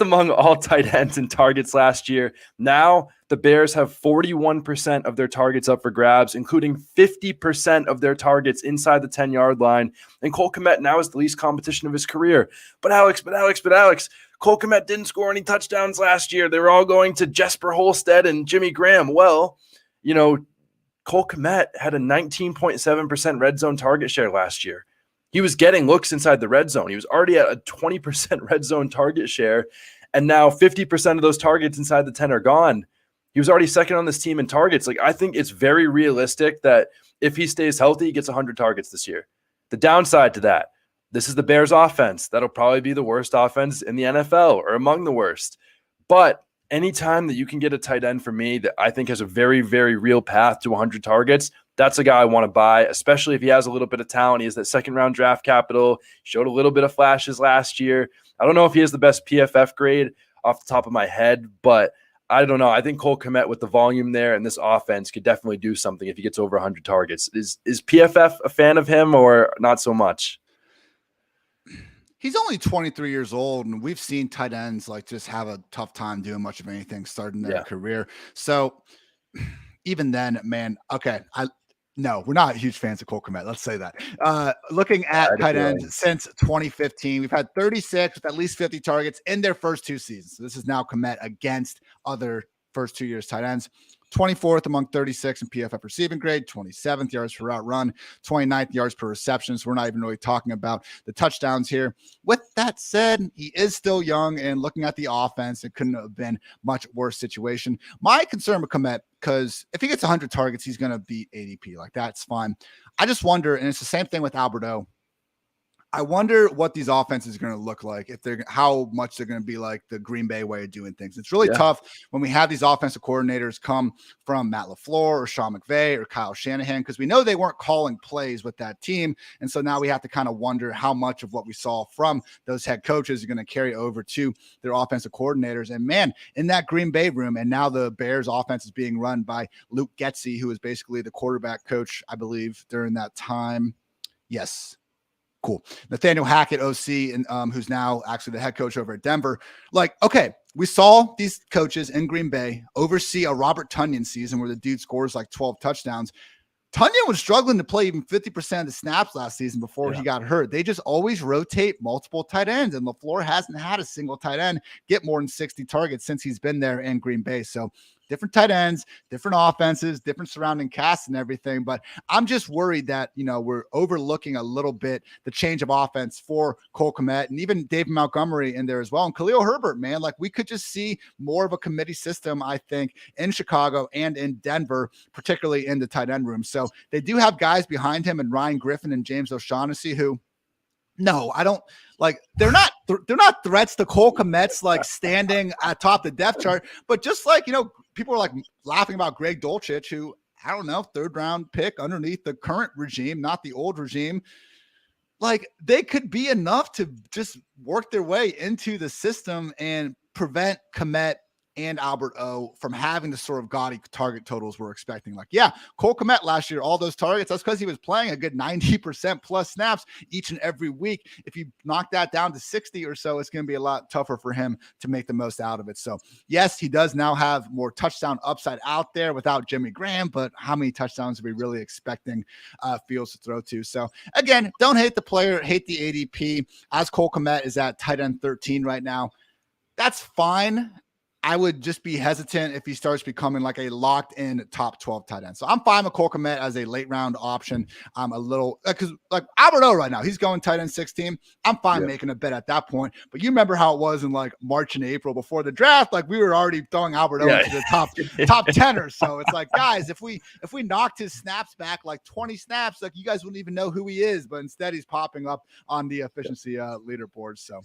among all tight ends in targets last year. Now the Bears have 41% of their targets up for grabs, including 50% of their targets inside the 10-yard line. And Cole Kmet now is the least competition of his career. But Alex, Cole Kmet didn't score any touchdowns last year. They were all going to Jesper Holstead and Jimmy Graham. Well, Cole Kmet had a 19.7% red zone target share last year. He was getting looks inside the red zone. He was already at a 20% red zone target share, and now 50% of those targets inside the 10 are gone. He was already second on this team in targets. I think it's very realistic that if he stays healthy, he gets 100 targets this year. The downside to that, this is the Bears offense. That'll probably be the worst offense in the NFL or among the worst. But anytime that you can get a tight end for me that I think has a very, very real path to 100 targets, that's a guy I want to buy, especially if he has a little bit of talent. He has that second-round draft capital, showed a little bit of flashes last year. I don't know if he has the best PFF grade off the top of my head, but I don't know. I think Cole Kmet with the volume there and this offense could definitely do something if he gets over 100 targets. Is PFF a fan of him or not so much? He's only 23 years old, and we've seen tight ends just have a tough time doing much of anything starting their career. So even then, man, okay, no, we're not huge fans of Cole Kmet. Let's say that. Looking at tight ends since 2015, we've had 36 with at least 50 targets in their first two seasons. So this is now Kmet against other first 2 years tight ends. 24th among 36 in PFF receiving grade, 27th yards per route run, 29th yards per reception. So we're not even really talking about the touchdowns here. With that said, he is still young, and looking at the offense, it couldn't have been much worse situation. My concern with Kmet, because if he gets 100 targets, he's going to beat ADP. That's fine. I just wonder, and it's the same thing with Alberto. I wonder what these offenses are going to look like, how much they're going to be like the Green Bay way of doing things. It's really tough when we have these offensive coordinators come from Matt LaFleur or Sean McVay or Kyle Shanahan, because we know they weren't calling plays with that team. And so now we have to kind of wonder how much of what we saw from those head coaches are going to carry over to their offensive coordinators. And man, in that Green Bay room, and now the Bears offense is being run by Luke Getsy, who was basically the quarterback coach, I believe, during that time. Yes. Cool. Nathaniel Hackett, OC, and who's now actually the head coach over at Denver. Okay, we saw these coaches in Green Bay oversee a Robert Tonyan season where the dude scores 12 touchdowns. Tonyan was struggling to play even 50% of the snaps last season before he got hurt. They just always rotate multiple tight ends, and LaFleur hasn't had a single tight end get more than 60 targets since he's been there in Green Bay. So different tight ends, different offenses, different surrounding casts and everything. But I'm just worried that, we're overlooking a little bit the change of offense for Cole Kmet and even David Montgomery in there as well. And Khalil Herbert, man, we could just see more of a committee system, I think, in Chicago and in Denver, particularly in the tight end room. So they do have guys behind him and Ryan Griffin and James O'Shaughnessy who, no, I don't they're not threats to Cole Kmet's standing atop the depth chart, but just people are laughing about Greg Dulcich, who, I don't know, 3rd round pick underneath the current regime, not the old regime. They could be enough to just work their way into the system and prevent Kmet and Albert O from having the sort of gaudy target totals we're expecting. Cole Kmet last year, all those targets, that's because he was playing a good 90% plus snaps each and every week. If you knock that down to 60 or so, it's going to be a lot tougher for him to make the most out of it. So yes, he does now have more touchdown upside out there without Jimmy Graham, but how many touchdowns are we really expecting Fields to throw to? So again, don't hate the player, hate the ADP. As Cole Kmet is at tight end 13 right now, that's fine. I would just be hesitant if he starts becoming like a locked-in top 12 tight end. So I'm fine with Cole Kmet as a late-round option. I'm a little because like Alberto right now, he's going tight end 16. I'm fine making a bet at that point. But you remember how it was in like March and April before the draft? Like we were already throwing Alberto into the top 10 or so. It's like, guys, if we knocked his snaps back like 20 snaps, like you guys wouldn't even know who he is. But instead, he's popping up on the efficiency leaderboard. So.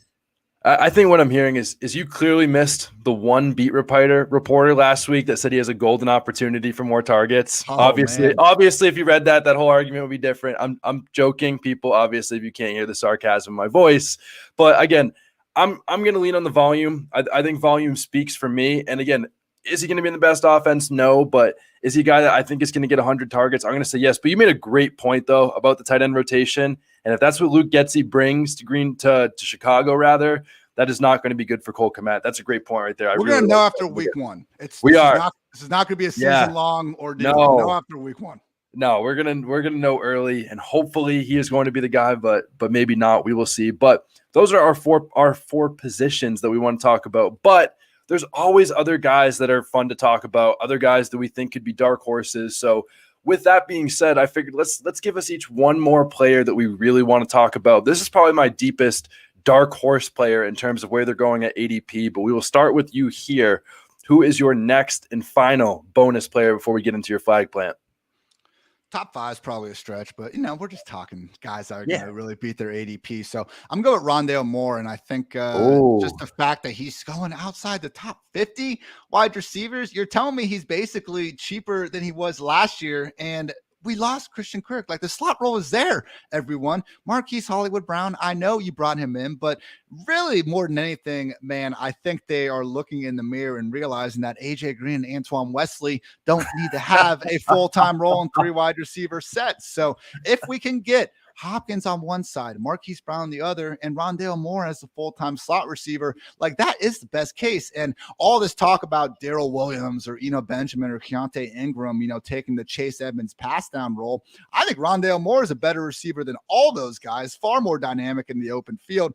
I think what I'm hearing is you clearly missed the one beat reporter last week that said he has a golden opportunity for more targets. Oh, obviously, if you read that whole argument would be different. I'm joking, people. Obviously, if you can't hear the sarcasm in my voice, but again, I'm going to lean on the volume. I think volume speaks for me. And again, is he going to be in the best offense? No, but is he a guy that I think is going to get 100 targets? I'm going to say yes. But you made a great point though about the tight end rotation. And if that's what Luke Getsy brings to Chicago, rather, that is not going to be good for Cole Kmet. That's a great point right there. We're going to know after week one. This is not going to be a season long ordeal. We'll know after week one. No, we're gonna know early, and hopefully he is going to be the guy, but maybe not. We will see. But those are our four positions that we want to talk about. But there's always other guys that are fun to talk about, other guys that we think could be dark horses. So with that being said, I figured let's give us each one more player that we really want to talk about. This is probably my deepest dark horse player in terms of where they're going at ADP, but we will start with you here. Who is your next and final bonus player before we get into your flag plant? Top 5 is probably a stretch, but we're just talking guys that are going to really beat their ADP. So I'm going with Rondell Moore, and I think just the fact that he's going outside the top 50 wide receivers, you're telling me he's basically cheaper than he was last year, and we lost Christian Kirk. Like the slot role is there, everyone. Marquis Hollywood Brown, I know you brought him in, but really more than anything, man, I think they are looking in the mirror and realizing that AJ Green and Antoine Wesley don't need to have a full-time role in 3 wide receiver sets. So if we can get Hopkins on one side, Marquise Brown on the other, and Rondell Moore as the full-time slot receiver, like that is the best case. And all this talk about Darrell Williams or Benjamin or Keontae Ingram, taking the Chase Edmonds pass down role, I think Rondell Moore is a better receiver than all those guys, far more dynamic in the open field.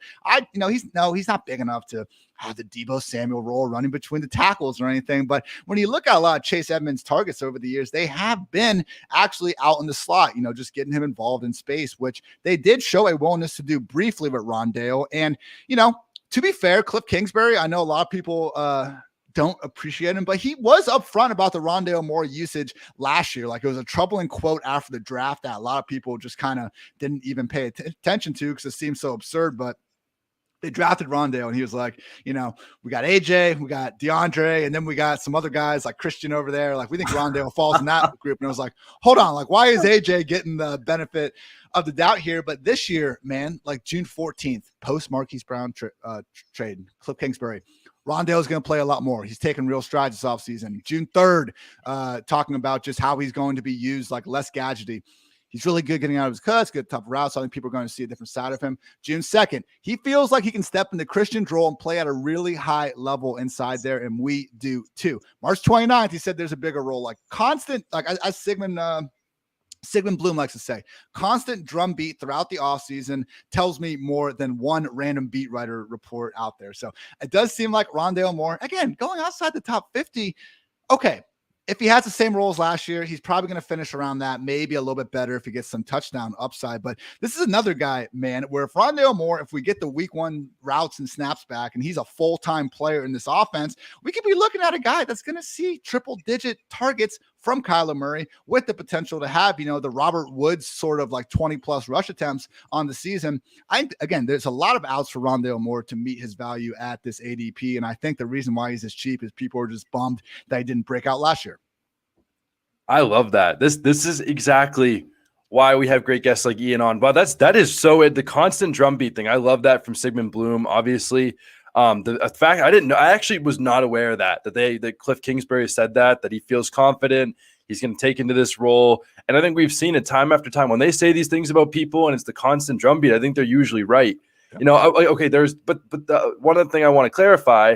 He's not big enough to have the Deebo Samuel role running between the tackles or anything. But when you look at a lot of Chase Edmonds targets over the years, they have been actually out in the slot, just getting him involved in space, which they did show a willingness to do briefly with Rondale. And, to be fair, Cliff Kingsbury, I know a lot of people don't appreciate him, but he was upfront about the Rondale Moore usage last year. Like it was a troubling quote after the draft that a lot of people just kind of didn't even pay attention to because it seemed so absurd. But they drafted Rondale, and he was like, we got AJ, we got DeAndre, and then we got some other guys like Christian over there. Like, we think Rondale falls in that group. And I was like, hold on, like, why is AJ getting the benefit of the doubt here? But this year, man, like June 14th, post Marquise Brown trade, Cliff Kingsbury, Rondale is going to play a lot more. He's taking real strides this offseason. June 3rd, talking about just how he's going to be used, like less gadgety. He's really good getting out of his cuts, good tough routes. So I think people are going to see a different side of him. June 2nd, he feels like he can step into Christian's role and play at a really high level inside there, and we do too. March 29th, he said there's a bigger role, like constant, like as Sigmund Bloom likes to say, constant drumbeat throughout the offseason tells me more than one random beat writer report out there. So it does seem like Rondale Moore, again, going outside the top 50, okay. If he has the same role as last year, he's probably going to finish around that, maybe a little bit better if he gets some touchdown upside. But this is another guy, man, where if Rondale Moore, if we get the week 1 routes and snaps back and he's a full-time player in this offense, we could be looking at a guy that's going to see triple-digit targets from Kyler Murray with the potential to have, the Robert Woods sort of like 20-plus rush attempts on the season. Again, there's a lot of outs for Rondale Moore to meet his value at this ADP, and I think the reason why he's as cheap is people are just bummed that he didn't break out last year. I love that. This is exactly why we have great guests like Ian on. But that is so the constant drumbeat thing. I love that from Sigmund Bloom, obviously. The fact I didn't know, I actually was not aware of that Cliff Kingsbury said that he feels confident he's going to take into this role. And I think we've seen it time after time when they say these things about people and it's the constant drumbeat. I think they're usually right. Okay, one other thing I want to clarify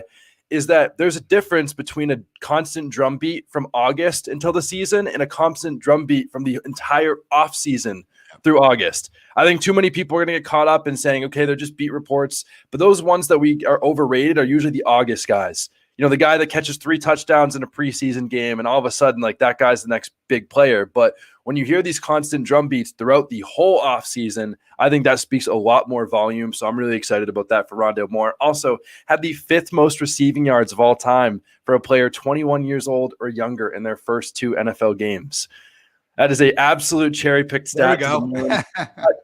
is that there's a difference between a constant drumbeat from August until the season and a constant drumbeat from the entire offseason through August. I think too many people are going to get caught up in saying, okay, they're just beat reports. But those ones that we are overrated are usually the August guys. the guy that catches 3 touchdowns in a preseason game, and all of a sudden, like, that guy's the next big player. But when you hear these constant drum beats throughout the whole offseason, I think that speaks a lot more volume. So I'm really excited about that for Rondell Moore. Also, had the 5th most receiving yards of all time for a player 21 years old or younger in their first 2 NFL games. That is a absolute cherry-picked stat. There we go.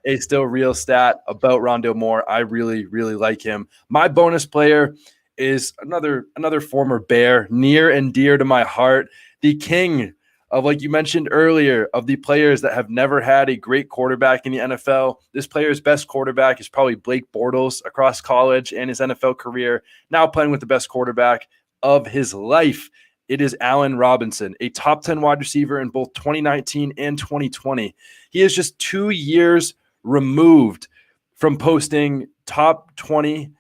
A still real stat about Rondo Moore. I really, really like him. My bonus player is another former Bear, near and dear to my heart, the king of, like you mentioned earlier, of the players that have never had a great quarterback in the NFL. This player's best quarterback is probably Blake Bortles across college and his NFL career, now playing with the best quarterback of his life. It is Allen Robinson, a top 10 wide receiver in both 2019 and 2020. He is just 2 years removed from posting top 20%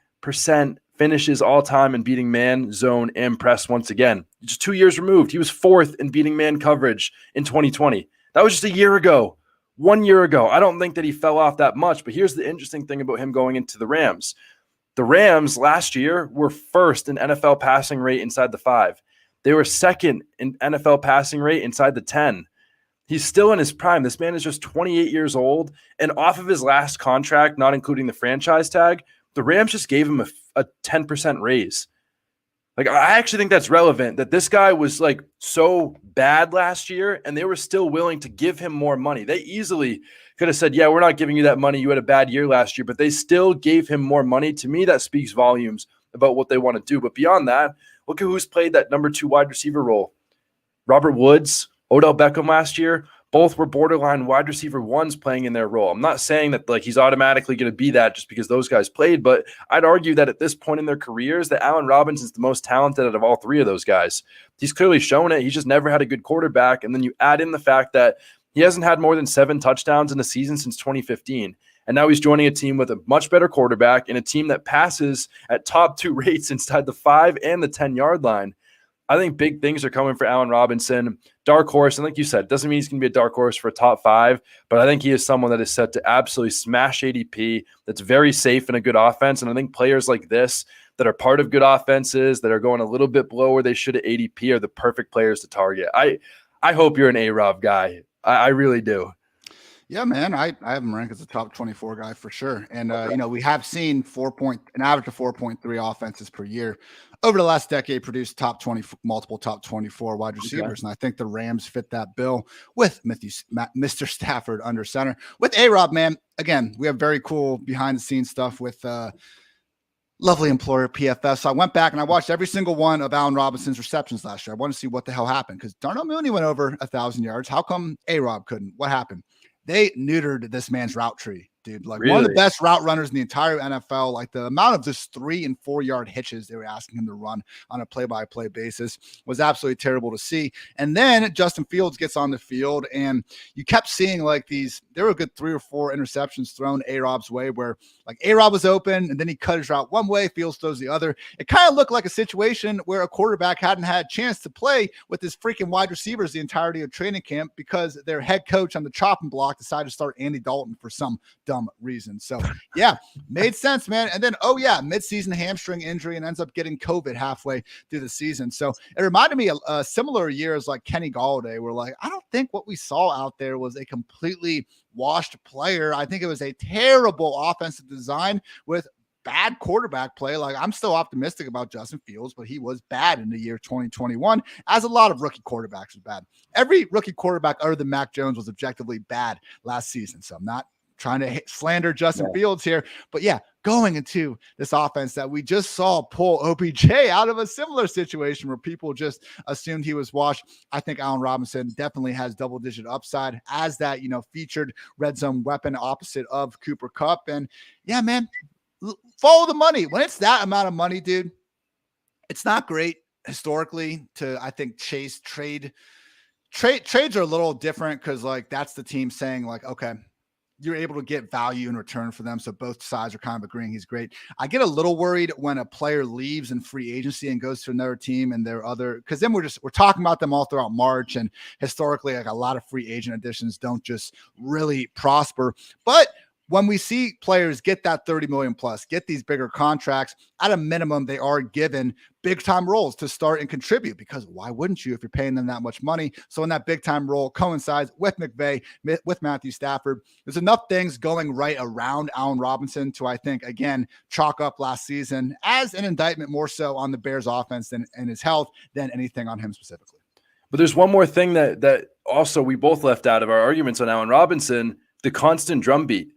finishes all time and beating man, zone, and press once again. Just 2 years removed. He was 4th in beating man coverage in 2020. That was just a year ago, 1 year ago. I don't think that he fell off that much, but here's the interesting thing about him going into the Rams. The Rams last year were 1st in NFL passing rate inside the 5. They were 2nd in NFL passing rate inside the 10. He's still in his prime. This man is just 28 years old, and off of his last contract, not including the franchise tag, the Rams just gave him a 10% raise. Like, I actually think that's relevant, that this guy was like so bad last year and they were still willing to give him more money. They easily could have said, yeah, we're not giving you that money. You had a bad year last year, but they still gave him more money. To me, that speaks volumes about what they want to do. But beyond that, look at who's played that number 2 wide receiver role. Robert Woods, Odell Beckham last year, both were borderline wide receiver 1s playing in their role. I'm not saying that like he's automatically going to be that just because those guys played, but I'd argue that at this point in their careers, that Allen Robinson's the most talented out of all 3 of those guys. He's clearly shown it. He's just never had a good quarterback. And then you add in the fact that he hasn't had more than 7 touchdowns in a season since 2015. And now he's joining a team with a much better quarterback and a team that passes at top 2 rates inside the 5 and the 10-yard line. I think big things are coming for Allen Robinson. Dark horse, and like you said, doesn't mean he's going to be a dark horse for a top 5, but I think he is someone that is set to absolutely smash ADP, that's very safe in a good offense. And I think players like this that are part of good offenses, that are going a little bit below where they should at ADP, are the perfect players to target. I hope you're an A-Rob guy. I really do. Yeah, man, I have him ranked as a top 24 guy for sure. And, we have seen an average of 4.3 offenses per year over the last decade produce multiple top 24 wide receivers. Okay. And I think the Rams fit that bill with Mr. Stafford under center. With A-Rob, man, again, we have very cool behind-the-scenes stuff with lovely employer PFF. So I went back and I watched every single one of Allen Robinson's receptions last year. I want to see what the hell happened because Darnell Mooney went over 1,000 yards. How come A-Rob couldn't? What happened? They neutered this man's route tree, dude. Like, really? One of the best route runners in the entire NFL. Like, the amount of just 3 and 4 yard hitches they were asking him to run on a play-by-play basis was absolutely terrible to see. And then Justin Fields gets on the field, and you kept seeing like there were a good 3 or 4 interceptions thrown A-Rob's way where like A-Rob was open and then he cut his route one way, Fields throws the other. It kind of looked like a situation where a quarterback hadn't had a chance to play with his freaking wide receivers the entirety of training camp because their head coach on the chopping block decided to start Andy Dalton for some dumb reason. So yeah, made sense, man. And then, mid-season hamstring injury and ends up getting COVID halfway through the season. So it reminded me of similar years like Kenny Galladay, where like, I don't think what we saw out there was a completely washed player. I think it was a terrible offensive design with bad quarterback play. Like, I'm still optimistic about Justin Fields, but he was bad in the year 2021, as a lot of rookie quarterbacks are bad. Every rookie quarterback other than Mac Jones was objectively bad last season. So I'm not trying to slander Justin Fields here, but yeah, going into this offense that we just saw pull OBJ out of a similar situation where people just assumed he was washed. I think Allen Robinson definitely has double-digit upside as that, featured red zone weapon opposite of Cooper Kupp. And yeah, man, follow the money. When it's that amount of money, dude, it's not great historically to, I think, chase trades are a little different because like that's the team saying like, okay, you're able to get value in return for them. So both sides are kind of agreeing he's great. I get a little worried when a player leaves in free agency and goes to another team and because then we're talking about them all throughout March. And historically, like a lot of free agent additions don't just really prosper. But when we see players get that 30 million plus, get these bigger contracts, at a minimum, they are given big time roles to start and contribute, because why wouldn't you if you're paying them that much money? So when that big time role coincides with McVay, with Matthew Stafford, there's enough things going right around Allen Robinson to, I think, again, chalk up last season as an indictment more so on the Bears offense and his health than anything on him specifically. But there's one more thing that also we both left out of our arguments on Allen Robinson, the constant drumbeat.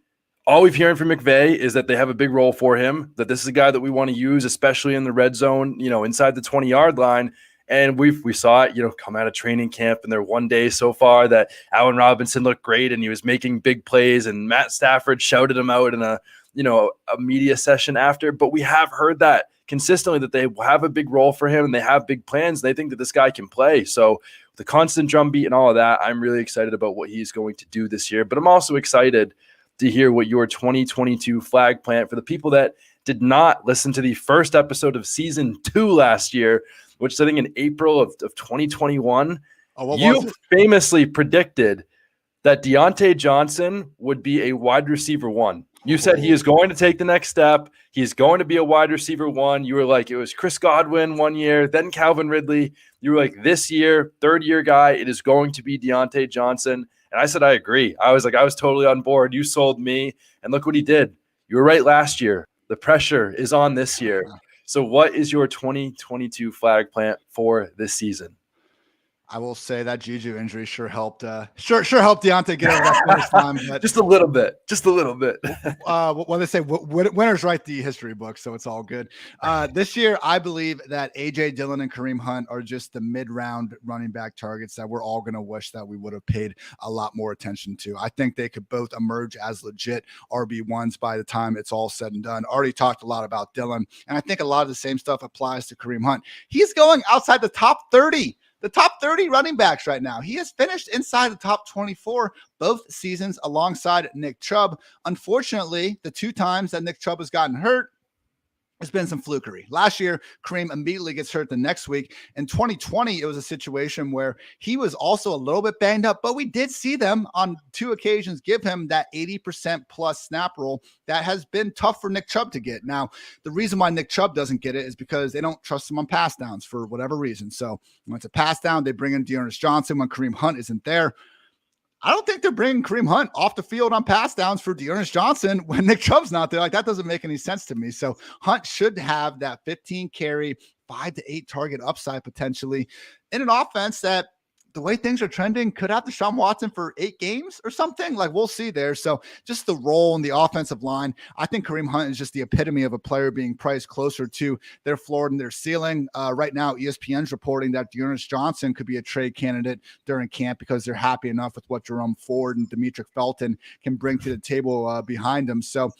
All we've hearing from McVay is that they have a big role for him, that this is a guy that we want to use, especially in the red zone, inside the 20-yard line. And we saw it, come out of training camp in their one day so far that Allen Robinson looked great and he was making big plays, and Matt Stafford shouted him out in a media session after. But we have heard that consistently, that they have a big role for him and they have big plans. They think that this guy can play. So the constant drumbeat and all of that, I'm really excited about what he's going to do this year. But I'm also excited to hear what your 2022 flag plant for the people that did not listen to the first episode of season 2 last year, which is I think in April of 2021. You famously predicted that Deontay Johnson would be a wide receiver 1. You said he is going to take the next step. He's going to be a wide receiver 1. You were like, it was Chris Godwin one year, then Calvin Ridley. You were like, this year, third-year guy, it is going to be Deontay Johnson. And I said, I agree. I was totally on board. You sold me. And look what he did. You were right last year. The pressure is on this year. So what is your 2022 flag plant for this season? I will say that Juju injury sure helped. Sure helped Deontay get over that finish line. But just a little bit. What they say, winners write the history book, so it's all good. This year, I believe that AJ Dillon and Kareem Hunt are just the mid-round running back targets that we're all going to wish that we would have paid a lot more attention to. I think they could both emerge as legit RB1s by the time it's all said and done. Already talked a lot about Dillon, and I think a lot of the same stuff applies to Kareem Hunt. He's going outside the top 30. The top 30 running backs right now. He has finished inside the top 24 both seasons alongside Nick Chubb. Unfortunately, the 2 times that Nick Chubb has gotten hurt, there's been some flukery. Last year, Kareem immediately gets hurt the next week. In 2020, it was a situation where he was also a little bit banged up, but we did see them on 2 occasions give him that 80% plus snap role that has been tough for Nick Chubb to get. Now, the reason why Nick Chubb doesn't get it is because they don't trust him on pass downs for whatever reason. So when it's a pass down, they bring in Jonas Johnson when Kareem Hunt isn't there. I don't think they're bringing Kareem Hunt off the field on pass downs for Jonas Johnson when Nick Chubb's not there. Like, that doesn't make any sense to me. So Hunt should have that 15 carry, 5 to 8 target upside potentially in an offense that, the way things are trending, could have Deshaun Watson for 8 games or something. Like, we'll see there. So just the role in the offensive line, I think Kareem Hunt is just the epitome of a player being priced closer to their floor and their ceiling. Right now, ESPN's reporting that Jonas Johnson could be a trade candidate during camp because they're happy enough with what Jerome Ford and Demetric Felton can bring to the table behind them. So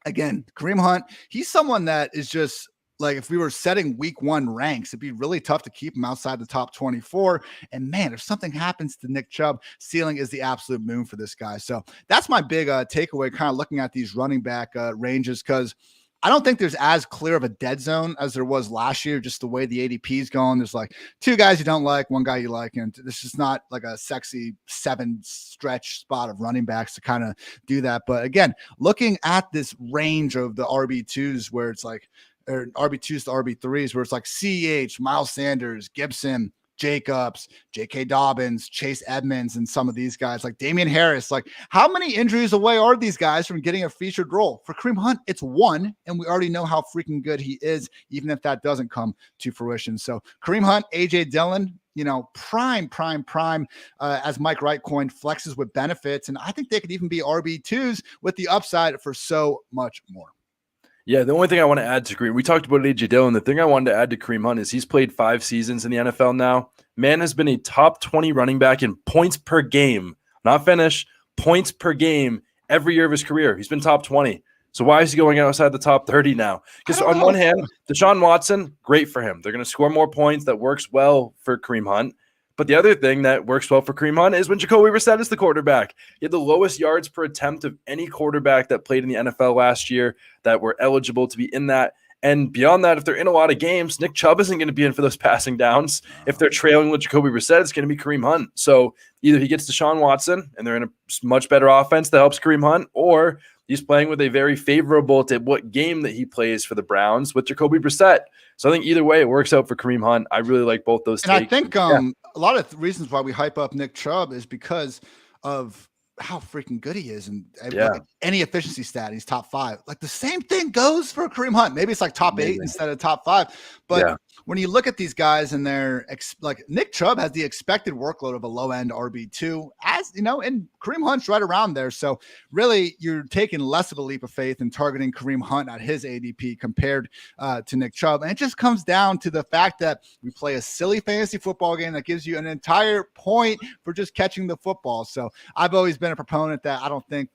again, Kareem Hunt, he's someone that is just, like, if we were setting week 1 ranks, it'd be really tough to keep him outside the top 24. And man, if something happens to Nick Chubb, ceiling is the absolute moon for this guy. So that's my big takeaway, kind of looking at these running back ranges, because I don't think there's as clear of a dead zone as there was last year, just the way the ADP is going. There's like 2 guys you don't like, 1 guy you like, and this is not like a sexy 7 stretch spot of running backs to kind of do that. But again, looking at this range of the RB2s where it's like, or RB2s to RB3s, where it's like CH, Miles Sanders, Gibson, Jacobs, J.K. Dobbins, Chase Edmonds, and some of these guys like Damian Harris. Like, how many injuries away are these guys from getting a featured role? For Kareem Hunt, it's 1, and we already know how freaking good he is, even if that doesn't come to fruition. So Kareem Hunt, AJ Dillon, prime, as Mike Wright coined, flexes with benefits. And I think they could even be RB2s with the upside for so much more. Yeah, the only thing I want to add to Kareem, we talked about A.J. Dillon. The thing I wanted to add to Kareem Hunt is he's played 5 seasons in the NFL now. Man has been a top 20 running back in points per game, not finish, points per game every year of his career. He's been top 20. So why is he going outside the top 30 now? Because on one hand, Deshaun Watson, great for him. They're going to score more points. That works well for Kareem Hunt. But the other thing that works well for Kareem Hunt is when Jacoby Brissett is the quarterback. He had the lowest yards per attempt of any quarterback that played in the NFL last year that were eligible to be in that. And beyond that, if they're in a lot of games, Nick Chubb isn't going to be in for those passing downs. If they're trailing with Jacoby Brissett, it's going to be Kareem Hunt. So either he gets Deshaun Watson and they're in a much better offense that helps Kareem Hunt, or he's playing with a very favorable to what game that he plays for the Browns with Jacoby Brissett. So I think either way, it works out for Kareem Hunt. I really like both those takes. And I think a lot of reasons why we hype up Nick Chubb is because of how freaking good he is. And like any efficiency stat, he's top 5. Like the same thing goes for Kareem Hunt. Maybe it's like top 8 instead of top 5. But when you look at these guys and they're like Nick Chubb has the expected workload of a low end RB2, as you know, and Kareem Hunt's right around there. So really you're taking less of a leap of faith and targeting Kareem Hunt at his ADP compared to Nick Chubb. And it just comes down to the fact that we play a silly fantasy football game that gives you an entire point for just catching the football. So I've always been a proponent that I don't think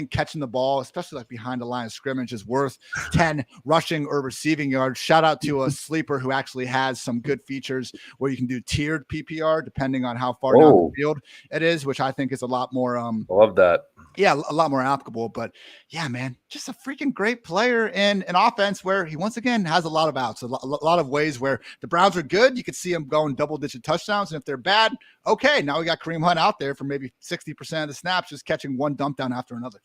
catching the ball, especially like behind the line of scrimmage, is worth 10 rushing or receiving yards. Shout out to a sleeper who actually has some good features where you can do tiered PPR depending on how far down the field it is, which I think is a lot more love that. Yeah, a lot more applicable. But yeah, man, just a freaking great player in an offense where he once again has a lot of outs, a lot of ways where the Browns are good. You could see them going double-digit touchdowns. And if they're bad, okay, now we got Kareem Hunt out there for maybe 60% of the snaps, just catching one dump down after another.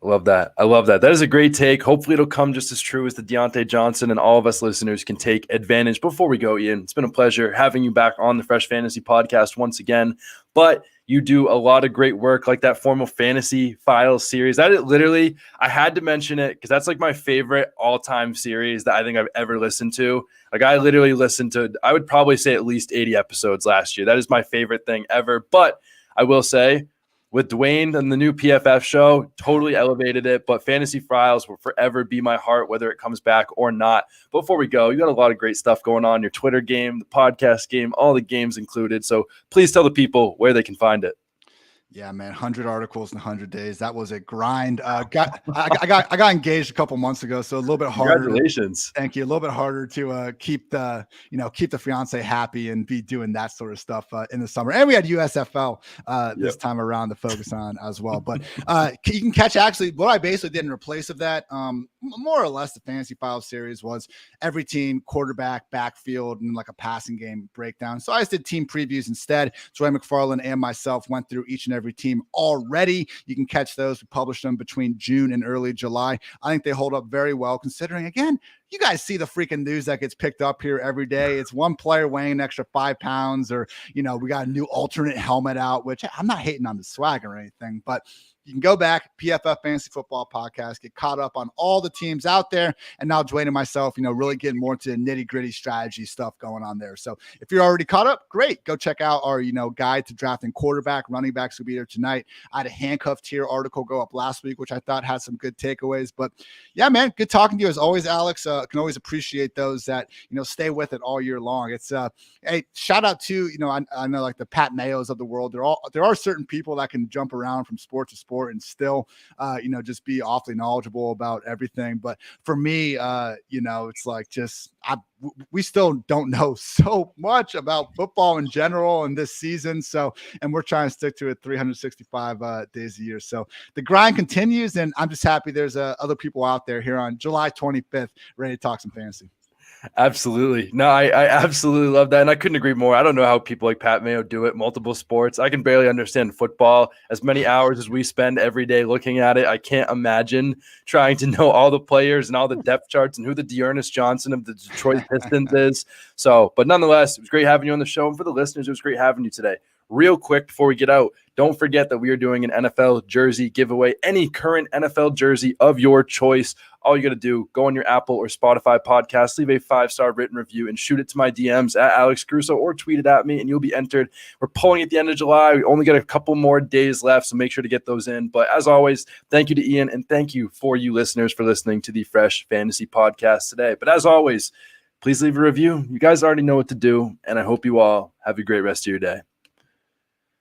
I love that. That is a great take. Hopefully it'll come just as true as the Deontay Johnson, and all of us listeners can take advantage. Before we go, Ian, it's been a pleasure having you back on the Fresh Fantasy Podcast once again. But you do a lot of great work, like that Formal Fantasy Files series. I had to mention it because that's like my favorite all-time series that I think I've ever listened to. Like I literally listened to, I would probably say at least 80 episodes last year. That is my favorite thing ever. But I will say, with Dwayne and the new PFF show, totally elevated it. But Fantasy Files will forever be my heart, whether it comes back or not. Before we go, you got a lot of great stuff going on. Your Twitter game, the podcast game, all the games included. So please tell the people where they can find it. Yeah, man, 100 articles in 100 days. That was a grind. I got engaged a couple months ago, so a little bit harder. Congratulations. Thank you. A little bit harder to keep the fiance happy and be doing that sort of stuff in the summer. And we had USFL this time around to focus on as well. But you can catch actually what I basically did in replace of that. More or less the Fantasy Files series was every team, quarterback, backfield, and like a passing game breakdown. So I just did team previews instead. Troy McFarland and myself went through each and every team already. You can catch those. We published them between June and early July. I think they hold up very well considering, again, you guys see the freaking news that gets picked up here every day. It's one player weighing an extra 5 pounds, or, we got a new alternate helmet out, which I'm not hating on the swag or anything, but you can go back, PFF Fantasy Football Podcast, get caught up on all the teams out there. And now Dwayne and myself, really getting more into nitty gritty strategy stuff going on there. So if you're already caught up, great. Go check out our, guide to drafting quarterback, running backs will be there tonight. I had a handcuff tier article go up last week, which I thought had some good takeaways. But yeah, man, good talking to you as always, Alex. Can always appreciate those that, stay with it all year long. It's hey, shout out to, I know like the Pat Mayos of the world. There are certain people that can jump around from sport to sport and still, just be awfully knowledgeable about everything. But for me, it's like we still don't know so much about football in general in this season. So, and we're trying to stick to it 365 days a year. So the grind continues, and I'm just happy there's other people out there here on July 25th ready to talk some fantasy. Absolutely. No, I absolutely love that. And I couldn't agree more. I don't know how people like Pat Mayo do it, multiple sports. I can barely understand football. As many hours as we spend every day looking at it, I can't imagine trying to know all the players and all the depth charts and who the Jonas Johnson of the Detroit Pistons is. So, but nonetheless, it was great having you on the show. And for the listeners, it was great having you today. Real quick before we get out, don't forget that we are doing an NFL jersey giveaway. Any current NFL jersey of your choice, all you got to do, go on your Apple or Spotify podcast, leave a 5-star written review, and shoot it to my DMs at Alex Crusoe or tweet it at me, and you'll be entered. We're pulling at the end of July. We only got a couple more days left, so make sure to get those in. But as always, thank you to Ian, and thank you for you listeners for listening to the Fresh Fantasy Podcast today. But as always, please leave a review. You guys already know what to do, and I hope you all have a great rest of your day.